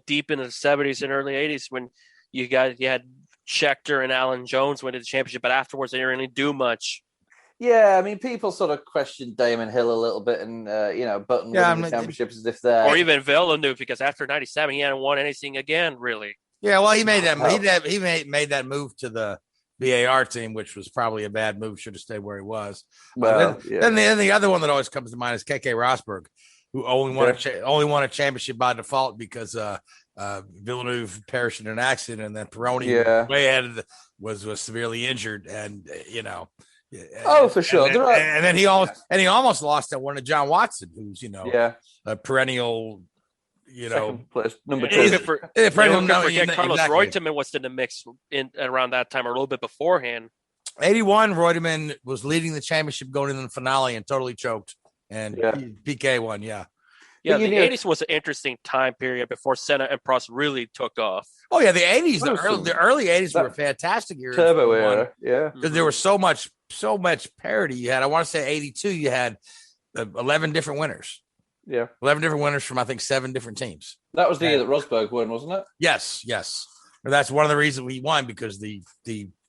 S6: deep into the 70s and early 80s when you had Scheckter and Alan Jones winning the championship, but afterwards they didn't really do much.
S7: Yeah, I mean, people sort of questioned Damon Hill a little bit, and Button winning the championships as if they're
S6: or even Villeneuve, because after '97 he hadn't won anything again, really.
S5: Yeah, well, he made that made that move to the VAR team, which was probably a bad move. Should have stayed where he was.
S7: Well,
S5: then the other one that always comes to mind is KK Rosberg, who only won a championship by default because Villeneuve perished in an accident, and then Pironi way ahead was severely injured, and
S7: for sure.
S5: And then he almost lost that one to John Watson, who's a perennial,
S7: second place, number two.
S6: Carlos Reutemann was in the mix around that time, or a little bit beforehand.
S5: 81, Reutemann was leading the championship going into the finale and totally choked, and PK won. Yeah,
S6: the 80s was an interesting time period before Senna and Prost really took off.
S5: Oh yeah, the 80s, the early 80s were a fantastic year.
S7: Turbo era,
S5: because there was so much parity. You had, I want to say 82, you had 11 different winners.
S7: Yeah,
S5: 11 different winners from I think 7 different teams.
S7: That was the year that Rosberg won, wasn't it?
S5: Yes. And that's one of the reasons we won, because the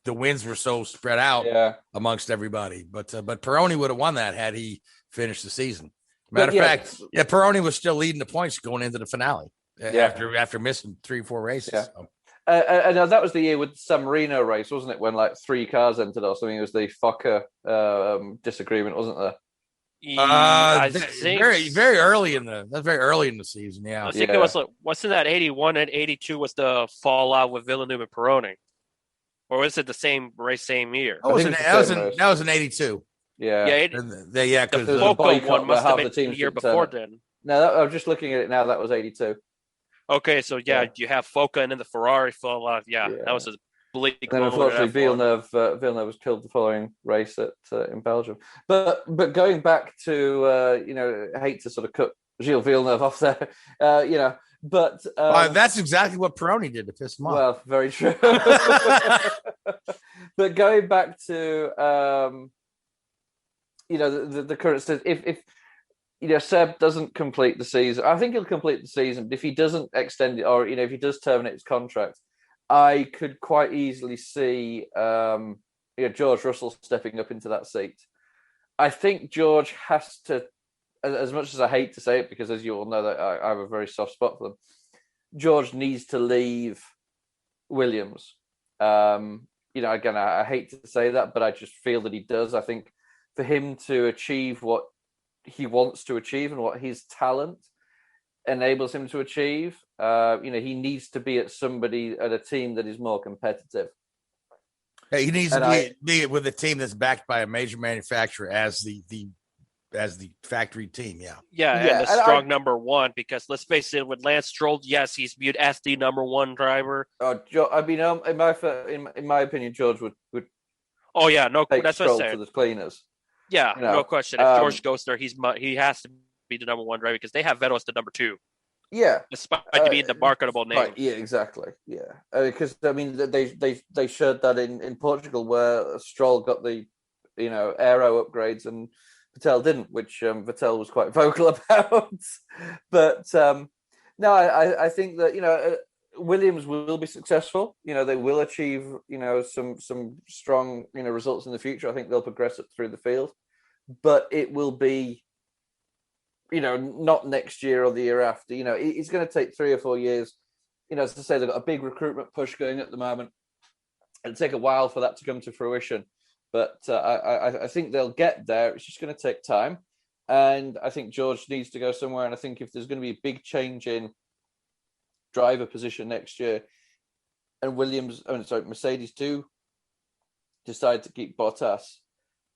S5: wins were so spread out amongst everybody. But Pironi would have won that had he finished the season. Matter of fact, Pironi was still leading the points going into the finale after missing 3 or 4 races.
S7: Yeah. So. And that was the year with the San Marino race, wasn't it? When 3 cars entered or something. It was the Fokker disagreement, wasn't there?
S6: I think
S5: very early in the season. Yeah,
S6: I think it was wasn't that 81 and 82 was the fallout with Villeneuve and Pironi, or was it the same race same year?
S5: That was in 82.
S6: Yeah,
S5: because
S6: the Fokker one must have been the year before then.
S7: No, I'm just looking at it now. That was 82.
S6: Okay, so you have Fokker and then the Ferrari fallout. Yeah, that was a bleak.
S7: Then unfortunately, Villeneuve was killed the following race in Belgium. But going back to I hate to sort of cut Gilles Villeneuve off there, but
S5: that's exactly what Pironi did to piss him off.
S7: Well, very true. But going back to the current state, if Seb doesn't complete the season, I think he'll complete the season. But if he doesn't extend it, or if he does terminate his contract, I could quite easily see George Russell stepping up into that seat. I think George has to, as much as I hate to say it, because as you all know, that I have a very soft spot for them, George needs to leave Williams. Again, I hate to say that, but I just feel that he does. I think for him to achieve what he wants to achieve and what his talent enables him to achieve, he needs to be at a team that is more competitive.
S5: He needs to be with a team that's backed by a major manufacturer as the factory team.
S6: And a strong number one, because let's face it, with Lance Stroll, yes, he's viewed as the number one driver.
S7: In my opinion, George would.
S6: Oh yeah, no,
S7: take
S6: that's
S7: Stroll
S6: what I'm saying.
S7: To the cleaners.
S6: Yeah, no question. If George goes there, he has to be the number one driver, because they have Vettel as the number 2.
S7: Yeah,
S6: despite being the marketable name.
S7: Right, yeah, exactly. Yeah, because they showed that in Portugal, where Stroll got the aero upgrades and Vettel didn't, which Vettel was quite vocal about. But no, I think that Williams will be successful. They will achieve some strong results in the future. I think they'll progress up through the field, but it will be not next year or the year after. It's going to take 3 or 4 years. As I say, they've got a big recruitment push going at the moment. It'll take a while for that to come to fruition, but I think they'll get there. It's just going to take time, and I think George needs to go somewhere. And I think if there's going to be a big change in driver position next year, and Mercedes do decide to keep Bottas,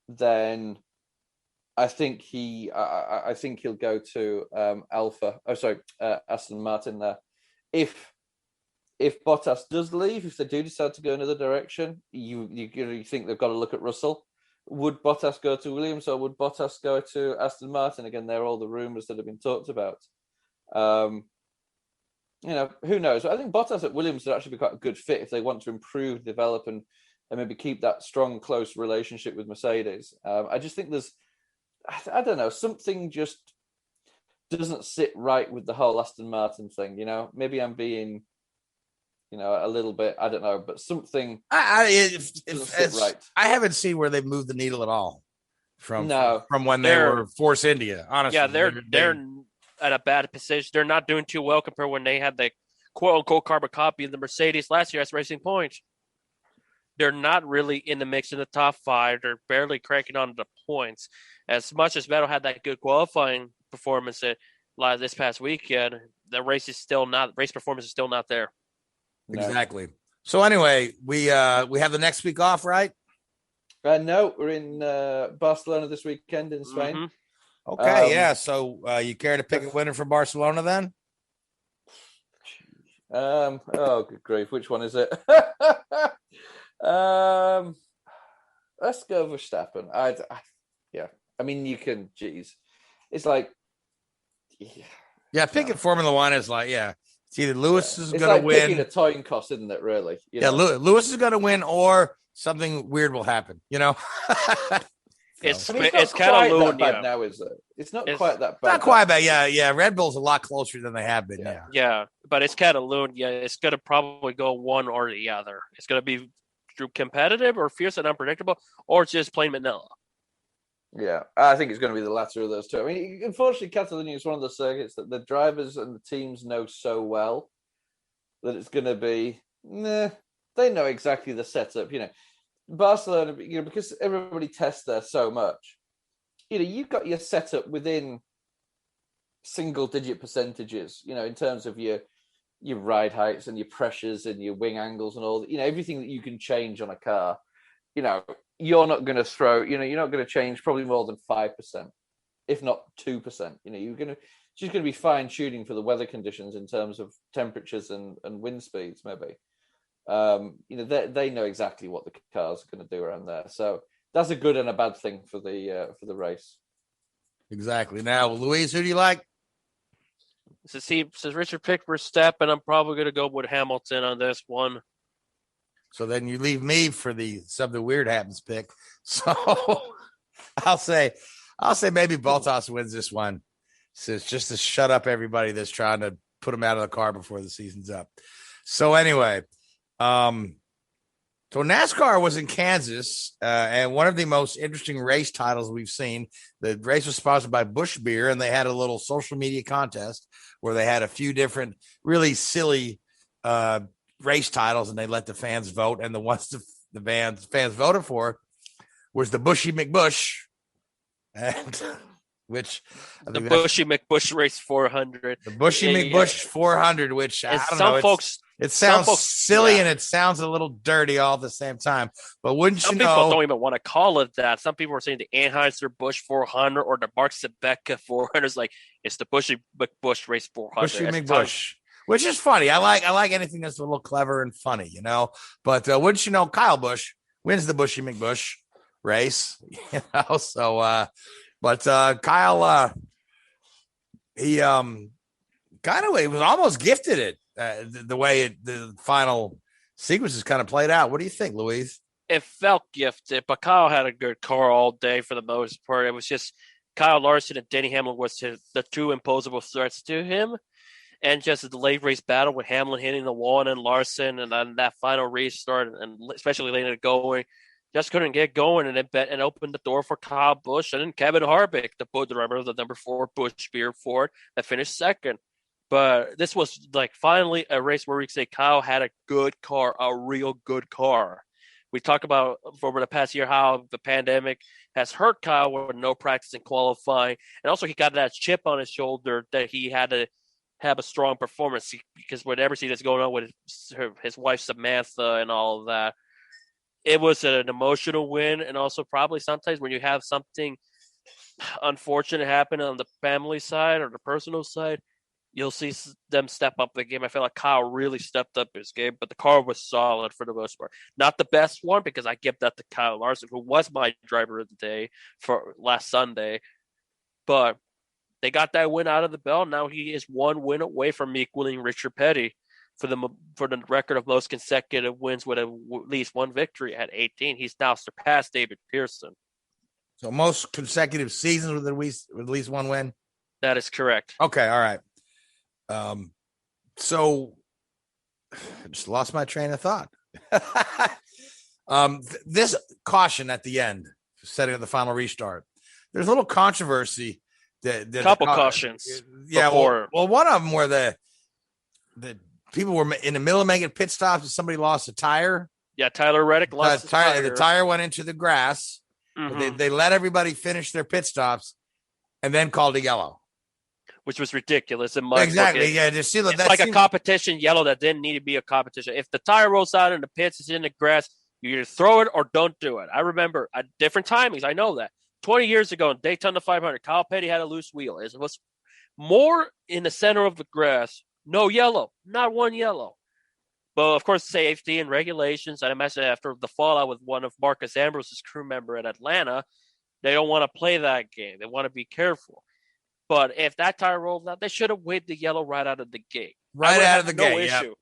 S7: then I think I think he'll go to Aston Martin there. If Bottas does leave, if they do decide to go another direction, you think they've got to look at Russell. Would Bottas go to Williams or would Bottas go to Aston Martin? Again, they're all the rumours that have been talked about. Who knows? I think Bottas at Williams would actually be quite a good fit if they want to improve, develop, and maybe keep that strong, close relationship with Mercedes. I just think I don't know, something just doesn't sit right with the whole Aston Martin thing. Maybe I'm being, a little bit, I don't know, but something doesn't sit right.
S5: I haven't seen where they've moved the needle at all from when they were Force India. Honestly,
S6: yeah, they're at a bad position. They're not doing too well compared when they had the quote unquote carbon copy of the Mercedes last year as Racing Point. They're not really in the mix in the top 5. They're barely cranking on the points. As much as Vettel had that good qualifying performance this past weekend, the race performance is still not there.
S5: No. Exactly. So anyway, we have the next week off, right?
S7: No, we're in Barcelona this weekend in Spain.
S5: Mm-hmm. Okay, yeah. So you care to pick a winner for Barcelona then?
S7: Oh, good grief! Which one is it? Let's go Verstappen. I mean, you can. Geez, it's like,
S5: yeah. Picking Formula One is like, yeah. It's either Lewis is going
S7: like
S5: to win.
S7: Picking a toy cost, isn't it? Really?
S5: Lewis is going to win, or something weird will happen.
S6: It's
S7: kind of bad now, is it? It's not quite that bad.
S5: Not quite bad. Yeah. Red Bull's a lot closer than they have been.
S6: Yeah. But it's Catalunya. Yeah, it's going to probably go one or the other. It's going to be competitive or fierce and unpredictable, or just plain vanilla.
S7: Yeah, I think it's going to be the latter of those two. I mean, unfortunately, Catalonia is one of the circuits that the drivers and the teams know so well that it's going to be, they know exactly the setup. Barcelona, because everybody tests there so much, you've got your setup within single-digit percentages, in terms of your ride heights and your pressures and your wing angles and all, everything that you can change on a car. You're not going to throw, you're not going to change probably more than 5%, if not 2%. You're going to be fine tuning for the weather conditions in terms of temperatures and wind speeds, maybe. They know exactly what the cars are going to do around there. So that's a good and a bad thing for the race.
S5: Exactly. Now, Louise, who do you like?
S6: Since Richard picked Verstappen, I'm probably going to go with Hamilton on this one.
S5: So then you leave me for the something weird happens pick. So I'll say maybe Bottas wins this one. So it's just to shut up everybody that's trying to put him out of the car before the season's up. So anyway, so NASCAR was in Kansas, and one of the most interesting race titles we've seen. The race was sponsored by Busch Beer, and they had a little social media contest where they had a few different really silly race titles, and they let the fans vote. And the ones the fans voted for was the Bushy McBush, and which
S6: the Bushy McBush Race 400,
S5: the Bushy McBush 400, which I don't know.
S6: Folks.
S5: It sounds silly and it sounds a little dirty all at the same time. But wouldn't you know?
S6: Some people don't even want to call it that. Some people are saying the Anheuser-Busch 400 or the Mark Sebeka 400 is like, it's the Bushy McBush Race 400.
S5: Bushy McBush, which is funny. I like anything that's a little clever and funny, But wouldn't you know, Kyle Busch wins the Bushy McBush race, So, but Kyle, he kind of was almost gifted it. The way the final sequences kind of played out. What do you think, Louise?
S6: It felt gifted, but Kyle had a good car all day for the most part. It was just Kyle Larson and Denny Hamlin was the two imposable threats to him. And just the late race battle with Hamlin hitting the wall and then Larson and then that final restart, and especially letting it going, just couldn't get going, and it opened the door for Kyle Busch and then Kevin Harvick, the driver of the number 4 Busch Beer Ford, that finished second. But this was like finally a race where we could say Kyle had a good car, a real good car. We talk about over the past year how the pandemic has hurt Kyle with no practice in qualifying. And also he got that chip on his shoulder that he had to have a strong performance, because whatever that's going on with his wife Samantha and all of that, it was an emotional win. And also probably sometimes when you have something unfortunate happened on the family side or the personal side, you'll see them step up the game. I feel like Kyle really stepped up his game, but the car was solid for the most part. Not the best one, because I give that to Kyle Larson, who was my driver of the day for last Sunday. But they got that win out of the belt. Now he is one win away from equaling Richard Petty for the record of most consecutive wins with at least one victory at 18. He's now surpassed David Pearson.
S5: So most consecutive seasons with at least one win?
S6: That is correct.
S5: Okay, all right. So I just lost my train of thought. This caution at the end, setting up the final restart. There's a little controversy.
S6: Couple cautions.
S5: Yeah, well, one of them where the people were in the middle of making pit stops and somebody lost a tire.
S6: Yeah, Tyler Reddick lost his tire.
S5: The tire went into the grass. Mm-hmm. They let everybody finish their pit stops and then called a yellow.
S6: Which was ridiculous.
S5: Exactly. Yeah, just see,
S6: it's like a competition yellow that didn't need to be a competition. If the tire rolls out in the pits, it's in the grass, you either throw it or don't do it. I remember at different timings. I know that. 20 years ago in Daytona 500, Kyle Petty had a loose wheel. It was more in the center of the grass. No yellow. Not one yellow. But, of course, safety and regulations. I imagine after the fallout with one of Marcus Ambrose's crew member at Atlanta, they don't want to play that game. They want to be careful. But if that tire rolls out, they should have waved the yellow right out of the gate.
S5: Right out of the gate,
S6: issue.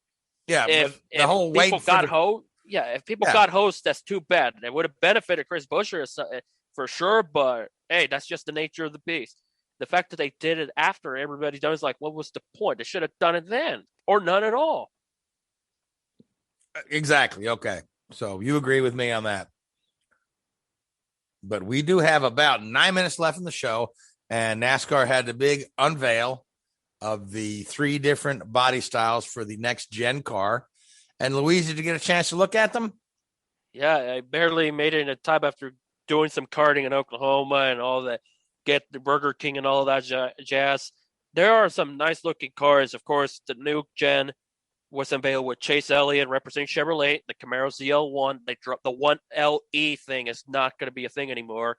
S5: Yeah,
S6: if
S5: the whole wait
S6: people got hosed, if people got hosed, that's too bad. It would have benefited Chris Buescher for sure, but hey, that's just the nature of the beast. The fact that they did it after everybody done is like, what was the point? They should have done it then, or none at all.
S5: Exactly. Okay. So you agree with me on that. But we do have about 9 minutes left in the show, and NASCAR had the big unveil of the 3 different body styles for the next gen car. And Louise, did you get a chance to look at them?
S6: Yeah, I barely made it in time after doing some karting in Oklahoma and all that, get the Burger King and all that jazz. There are some nice looking cars. Of course, the new gen was unveiled with Chase Elliott representing Chevrolet, the Camaro ZL1. They dropped the 1LE thing is not going to be a thing anymore.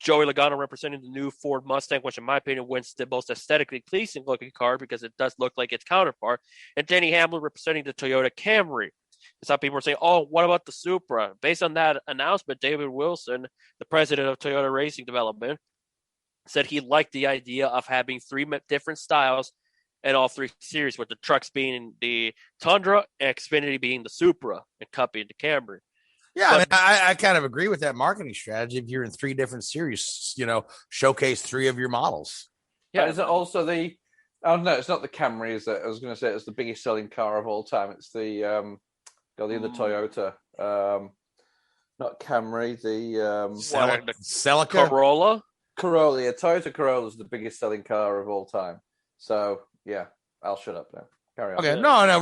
S6: Joey Logano representing the new Ford Mustang, which in my opinion wins the most aesthetically pleasing looking car because it does look like its counterpart. And Denny Hamlin representing the Toyota Camry. Some people were saying, oh, what about the Supra? Based on that announcement, David Wilson, the president of Toyota Racing Development, said he liked the idea of having 3 different styles in all 3 series, with the trucks being the Tundra, Xfinity being the Supra, and Cup being the Camry.
S5: Yeah, I kind of agree with that marketing strategy. If you're in 3 different series, showcase 3 of your models.
S7: Yeah, is it also the? Oh no, it's not the Camry. Is it? I was going to say it's the biggest selling car of all time. It's the the other Toyota. Not Camry. The
S5: Celica?
S7: Corolla. Yeah, Toyota Corolla is the biggest selling car of all time. So yeah, I'll shut up now. Carry on.
S5: Okay, no,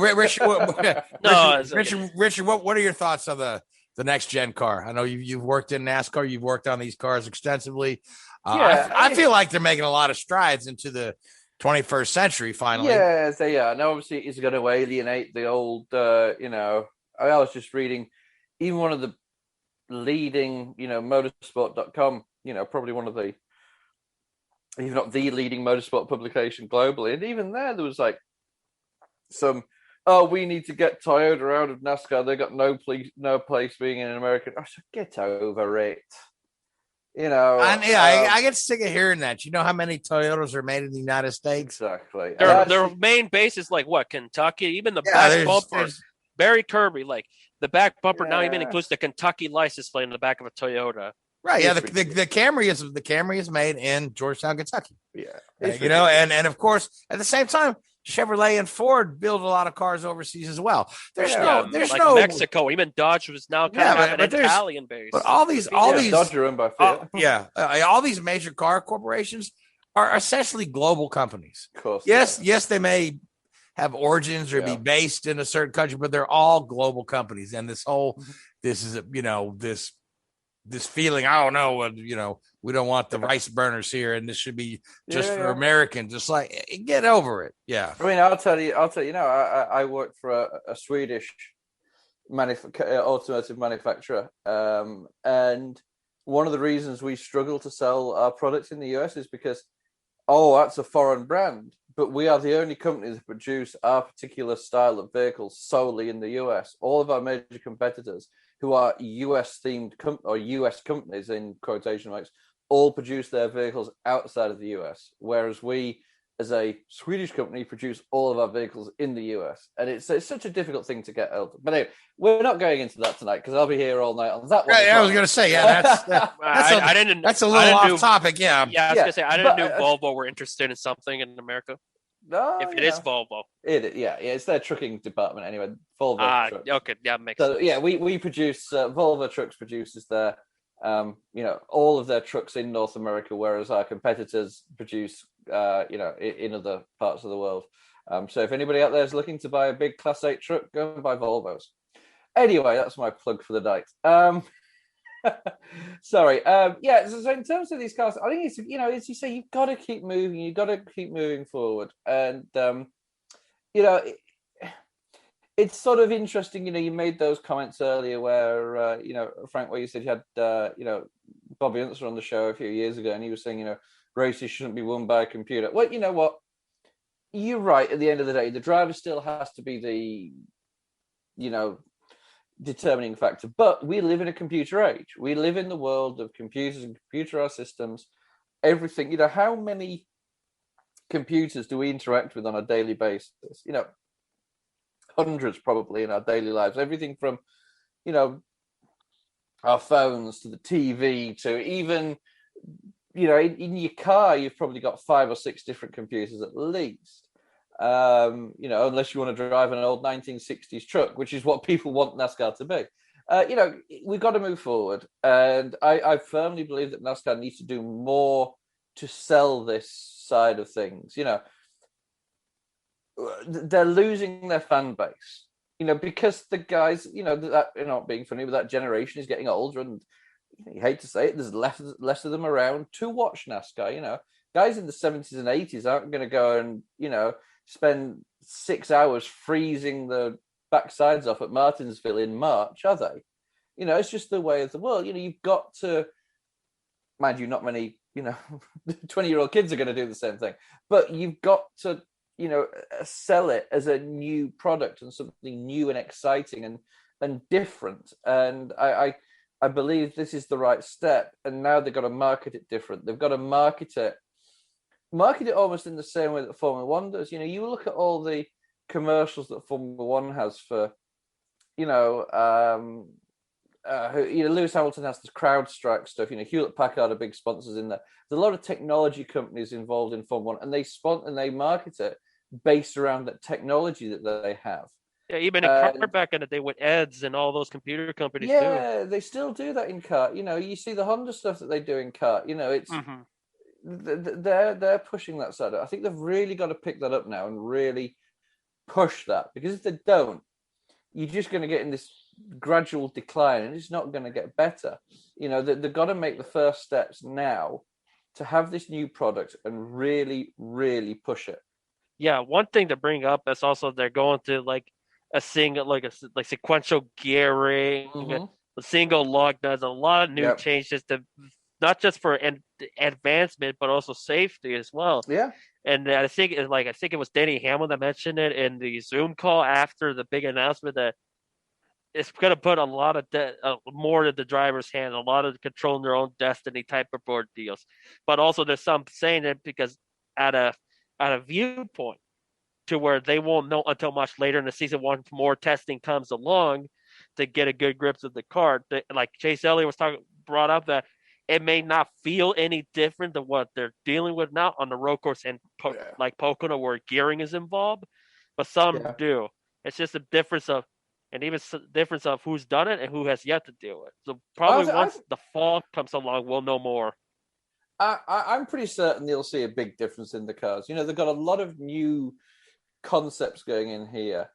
S5: Richard, what are your thoughts on the next gen car? I know you've worked in NASCAR, you've worked on these cars extensively. I feel like they're making a lot of strides into the 21st century finally.
S7: Yeah, they are. Now, obviously, it's going to alienate the old. I was just reading, even one of the leading, motorsport.com. Probably one of the, if not the leading motorsport publication globally, and even there was like some, we need to get Toyota out of NASCAR. They got no place being an American. I said, get over it.
S5: I get sick of hearing that. You know how many Toyotas are made in the United States?
S7: Exactly.
S6: Their main base is like what, Kentucky? Even the back bumper, Barry Kirby, like the back bumper now even includes the Kentucky license plate in the back of a Toyota.
S5: Right. Yeah. The Camry is made in Georgetown, Kentucky.
S7: Yeah.
S5: And of course, at the same time, Chevrolet and Ford build a lot of cars overseas as well. There's no
S6: Mexico. Even Dodge was now kind of an Italian base.
S5: But all these
S7: Dodge are owned by Fiat.
S5: All these major car corporations are essentially global companies.
S7: Of course.
S5: Yes, they may have origins or be based in a certain country, but they're all global companies. And this whole, this is this feeling, I don't know, we don't want the rice burners here, and this should be just for Americans. Just like, get over it. Yeah.
S7: I mean, I'll tell you. I worked for a Swedish automotive manufacturer, and one of the reasons we struggle to sell our products in the US is because, that's a foreign brand. But we are the only company that produce our particular style of vehicles solely in the US. All of our major competitors, who are US themed or US companies in quotation marks, all produce their vehicles outside of the US, whereas we, as a Swedish company, produce all of our vehicles in the US. And it's such a difficult thing to get out. But anyway, we're not going into that tonight because I'll be here all night on that one.
S5: Yeah, I was going to say, that's a little off topic. Yeah.
S6: Yeah, I was going to say, I didn't know Volvo were interested in something in America.
S7: No,
S6: if it is Volvo.
S7: It's their trucking department anyway. Volvo trucks.
S6: Okay, yeah, makes sense.
S7: Yeah, we produce, Volvo Trucks produces their, all of their trucks in North America, whereas our competitors produce, in other parts of the world. So if anybody out there is looking to buy a big Class 8 truck, go and buy Volvos. Anyway, that's my plug for the night. Sorry. So in terms of these cars, I think it's, as you say, you've got to keep moving. You've got to keep moving forward. And, it's sort of interesting, you made those comments earlier where, Frank, where you said you had, Bobby Unser on the show a few years ago, and he was saying, races shouldn't be won by a computer. Well, you know what? You're right. At the end of the day, the driver still has to be the, determining factor. But we live in a computer age. We live in the world of computers and computerized systems. Everything, how many computers do we interact with on a daily basis? Hundreds probably in our daily lives. Everything from, our phones to the TV to even, in your car, you've probably got 5 or 6 different computers at least. Unless you want to drive an old 1960s truck, which is what people want NASCAR to be. We've got to move forward. And I firmly believe that NASCAR needs to do more to sell this side of things. They're losing their fan base, because the guys, that, not being funny, but that generation is getting older, and you hate to say it, there's less of them around to watch NASCAR. Guys in the 70s and 80s aren't going to go and, spend 6 hours freezing the backsides off at Martinsville in March, are they? It's just the way of the world. You've got to, mind you, not many, 20-year-old kids are going to do the same thing, but you've got to, sell it as a new product and something new and exciting and different. And I believe this is the right step. And now they've got to market it different. They've got to market it almost in the same way that Formula One does. You look at all the commercials that Formula One has for, Lewis Hamilton has this CrowdStrike stuff. Hewlett Packard are big sponsors in there. There's a lot of technology companies involved in Formula One, and they market it based around that technology that they have.
S6: Yeah, even in car back in the day with Eds and all those computer companies.
S7: Yeah, they still do that in car. You see the Honda stuff that they do in car. It's. Mm-hmm. They're pushing that side. I think they've really got to pick that up now and really push that, because if they don't, you're just going to get in this gradual decline and it's not going to get better. They've got to make the first steps now to have this new product and really, really push it.
S6: Yeah, one thing to bring up is also they're going to like a single, like sequential gearing, a single lug. There's a lot of new changes to. Not just for advancement, but also safety as well. Yeah, and I think it was Denny Hamlin that mentioned it in the Zoom call after the big announcement that it's going to put a lot of more to the driver's hand, a lot of controlling their own destiny type of board deals. But also, there's some saying that because at a viewpoint to where they won't know until much later in the season once more testing comes along to get a good grip of the car. Like Chase Elliott brought up that. It may not feel any different than what they're dealing with now on the road course and like Pocono where gearing is involved, but some do. It's just a difference of who's done it and who has yet to do it. So probably once the fall comes along, we'll know more.
S7: I'm pretty certain you'll see a big difference in the cars. They've got a lot of new concepts going in here.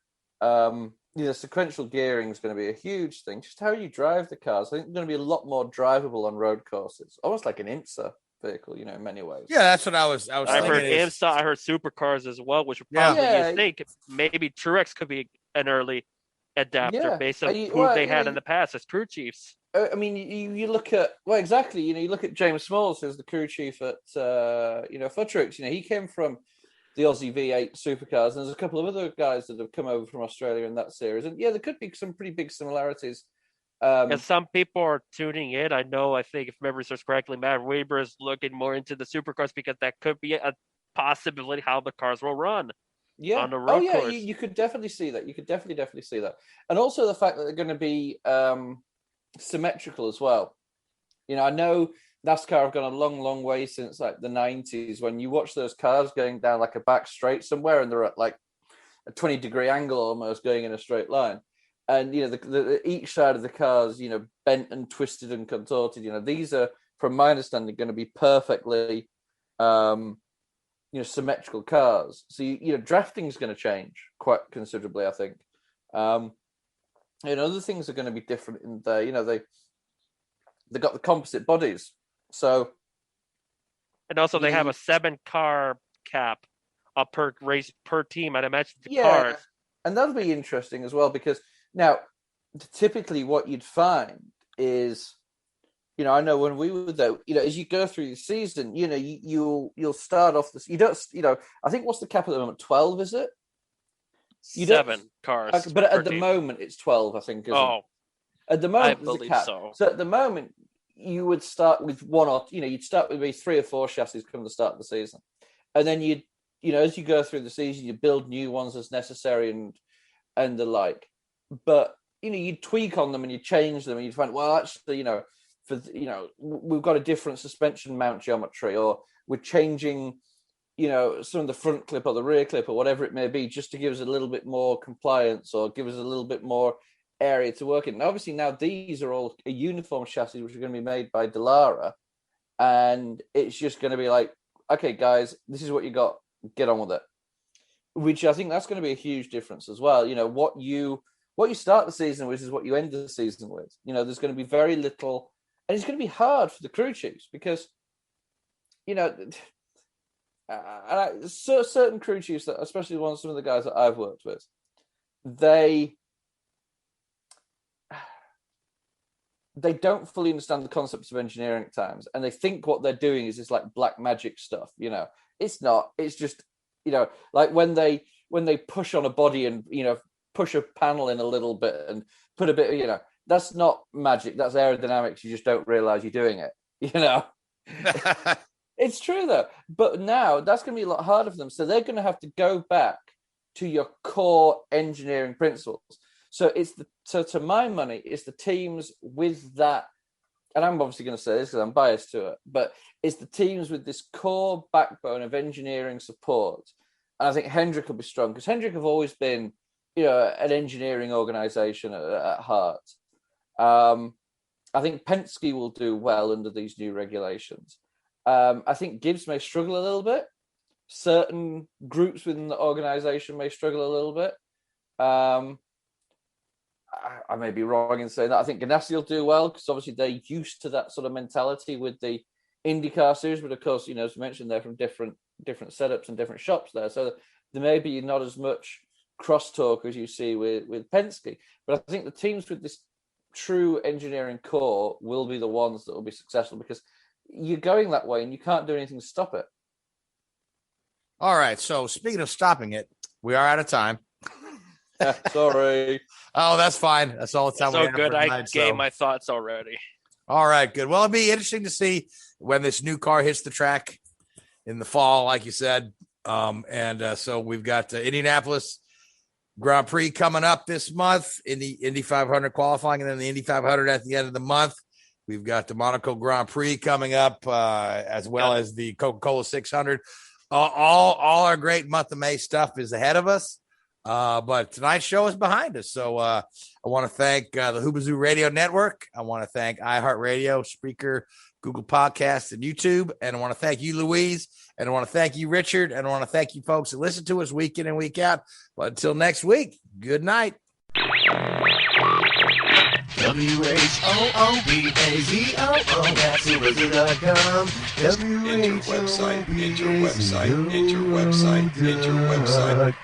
S7: Sequential gearing is going to be a huge thing. Just how you drive the cars. I think it's going to be a lot more drivable on road courses. Almost like an IMSA vehicle, in many ways.
S5: Yeah, that's what I was
S6: I heard IMSA, I heard supercars as well, which would probably you think maybe Truex could be an early adapter based on
S7: You-
S6: who
S7: well,
S6: they
S7: you
S6: had
S7: know,
S6: in the past as crew chiefs.
S7: I mean, you look at exactly. You look at James Smalls, who's the crew chief at Futterix. He came from the Aussie V8 supercars, and there's a couple of other guys that have come over from Australia in that series. And there could be some pretty big similarities.
S6: And some people are tuning in. I think if memory serves correctly, Matt Weber is looking more into the supercars because that could be a possibility how the cars will run. On the road course.
S7: You could definitely see that. You could definitely see that, and also the fact that they're going to be symmetrical as well. I know NASCAR have gone a long way since like the 90s when you watch those cars going down like a back straight somewhere and they're at like a 20-degree angle almost going in a straight line, and each side of the cars bent and twisted and contorted. These are, from my understanding, going to be perfectly symmetrical cars. So drafting is going to change quite considerably, I think. Other things are going to be different in there. They got the composite bodies, so
S6: and also they have a 7-car cap per race per team. I'd imagine cars,
S7: and that'll be interesting as well because now typically what you'd find is. I know when we were there, as you go through the season, you'll start off this. You don't, I think what's the cap at the moment? 12, is it?
S6: 7 cars.
S7: But at the moment, it's 12, I think. At the moment,
S6: I believe so.
S7: So at the moment, you would start with one or you'd start with maybe 3 or 4 chassis come the start of the season, and then as you go through the season, you build new ones as necessary and the like. But you'd tweak on them and you change them, and you'd find actually we've got a different suspension mount geometry, or we're changing some of the front clip or the rear clip or whatever it may be, just to give us a little bit more compliance or give us a little bit more area to work in. And obviously now these are all a uniform chassis which are going to be made by Dallara, and it's just going to be like, okay guys, this is what you got, get on with it. Which I think that's going to be a huge difference as well. What you start the season with is what you end the season with. There's going to be very little. And it's going to be hard for the crew chiefs because, certain crew chiefs, especially some of the guys that I've worked with, they don't fully understand the concepts of engineering at times, and they think what they're doing is this like black magic stuff. It's not. It's just like when they push on a body and push a panel in a little bit and put a bit that's not magic. That's aerodynamics. You just don't realize you're doing it. It's true though. But now that's going to be a lot harder for them. So they're going to have to go back to your core engineering principles. So to my money, it's the teams with that. And I'm obviously going to say this because I'm biased to it, but it's the teams with this core backbone of engineering support. And I think Hendrick will be strong because Hendrick have always been, an engineering organization at heart. I think Penske will do well under these new regulations. I think Gibbs may struggle a little bit. Certain groups within the organization may struggle a little bit. I may be wrong in saying that. I think Ganassi will do well because obviously they're used to that sort of mentality with the IndyCar series. But of course, as mentioned, they're from different setups and different shops there. So there may be not as much crosstalk as you see with Penske. But I think the teams with this true engineering core will be the ones that will be successful because you're going that way and you can't do anything to stop it.
S5: All right. So speaking of stopping it, we are out of time.
S7: Sorry.
S5: Oh, that's fine. That's all the time.
S6: So good. I gave my thoughts already.
S5: All right. Good. Well, it'll be interesting to see when this new car hits the track in the fall, like you said. So we've got Indianapolis Grand Prix coming up this month, Indy 500 qualifying, and then the Indy 500 at the end of the month. We've got the Monaco Grand Prix coming up, as well as the Coca-Cola 600. All our great month of May stuff is ahead of us, but tonight's show is behind us. So I want to thank the Hoobazoo Radio Network. I want to thank iHeartRadio, Spreaker, Google Podcasts, and YouTube. And I want to thank you, Louise. And I want to thank you, Richard. And I want to thank you folks that listen to us week in and week out. But until next week, good night.
S1: WHOOBAZOO, that's Hoobazoo.com.
S8: Enter website, enter website, enter website, enter website.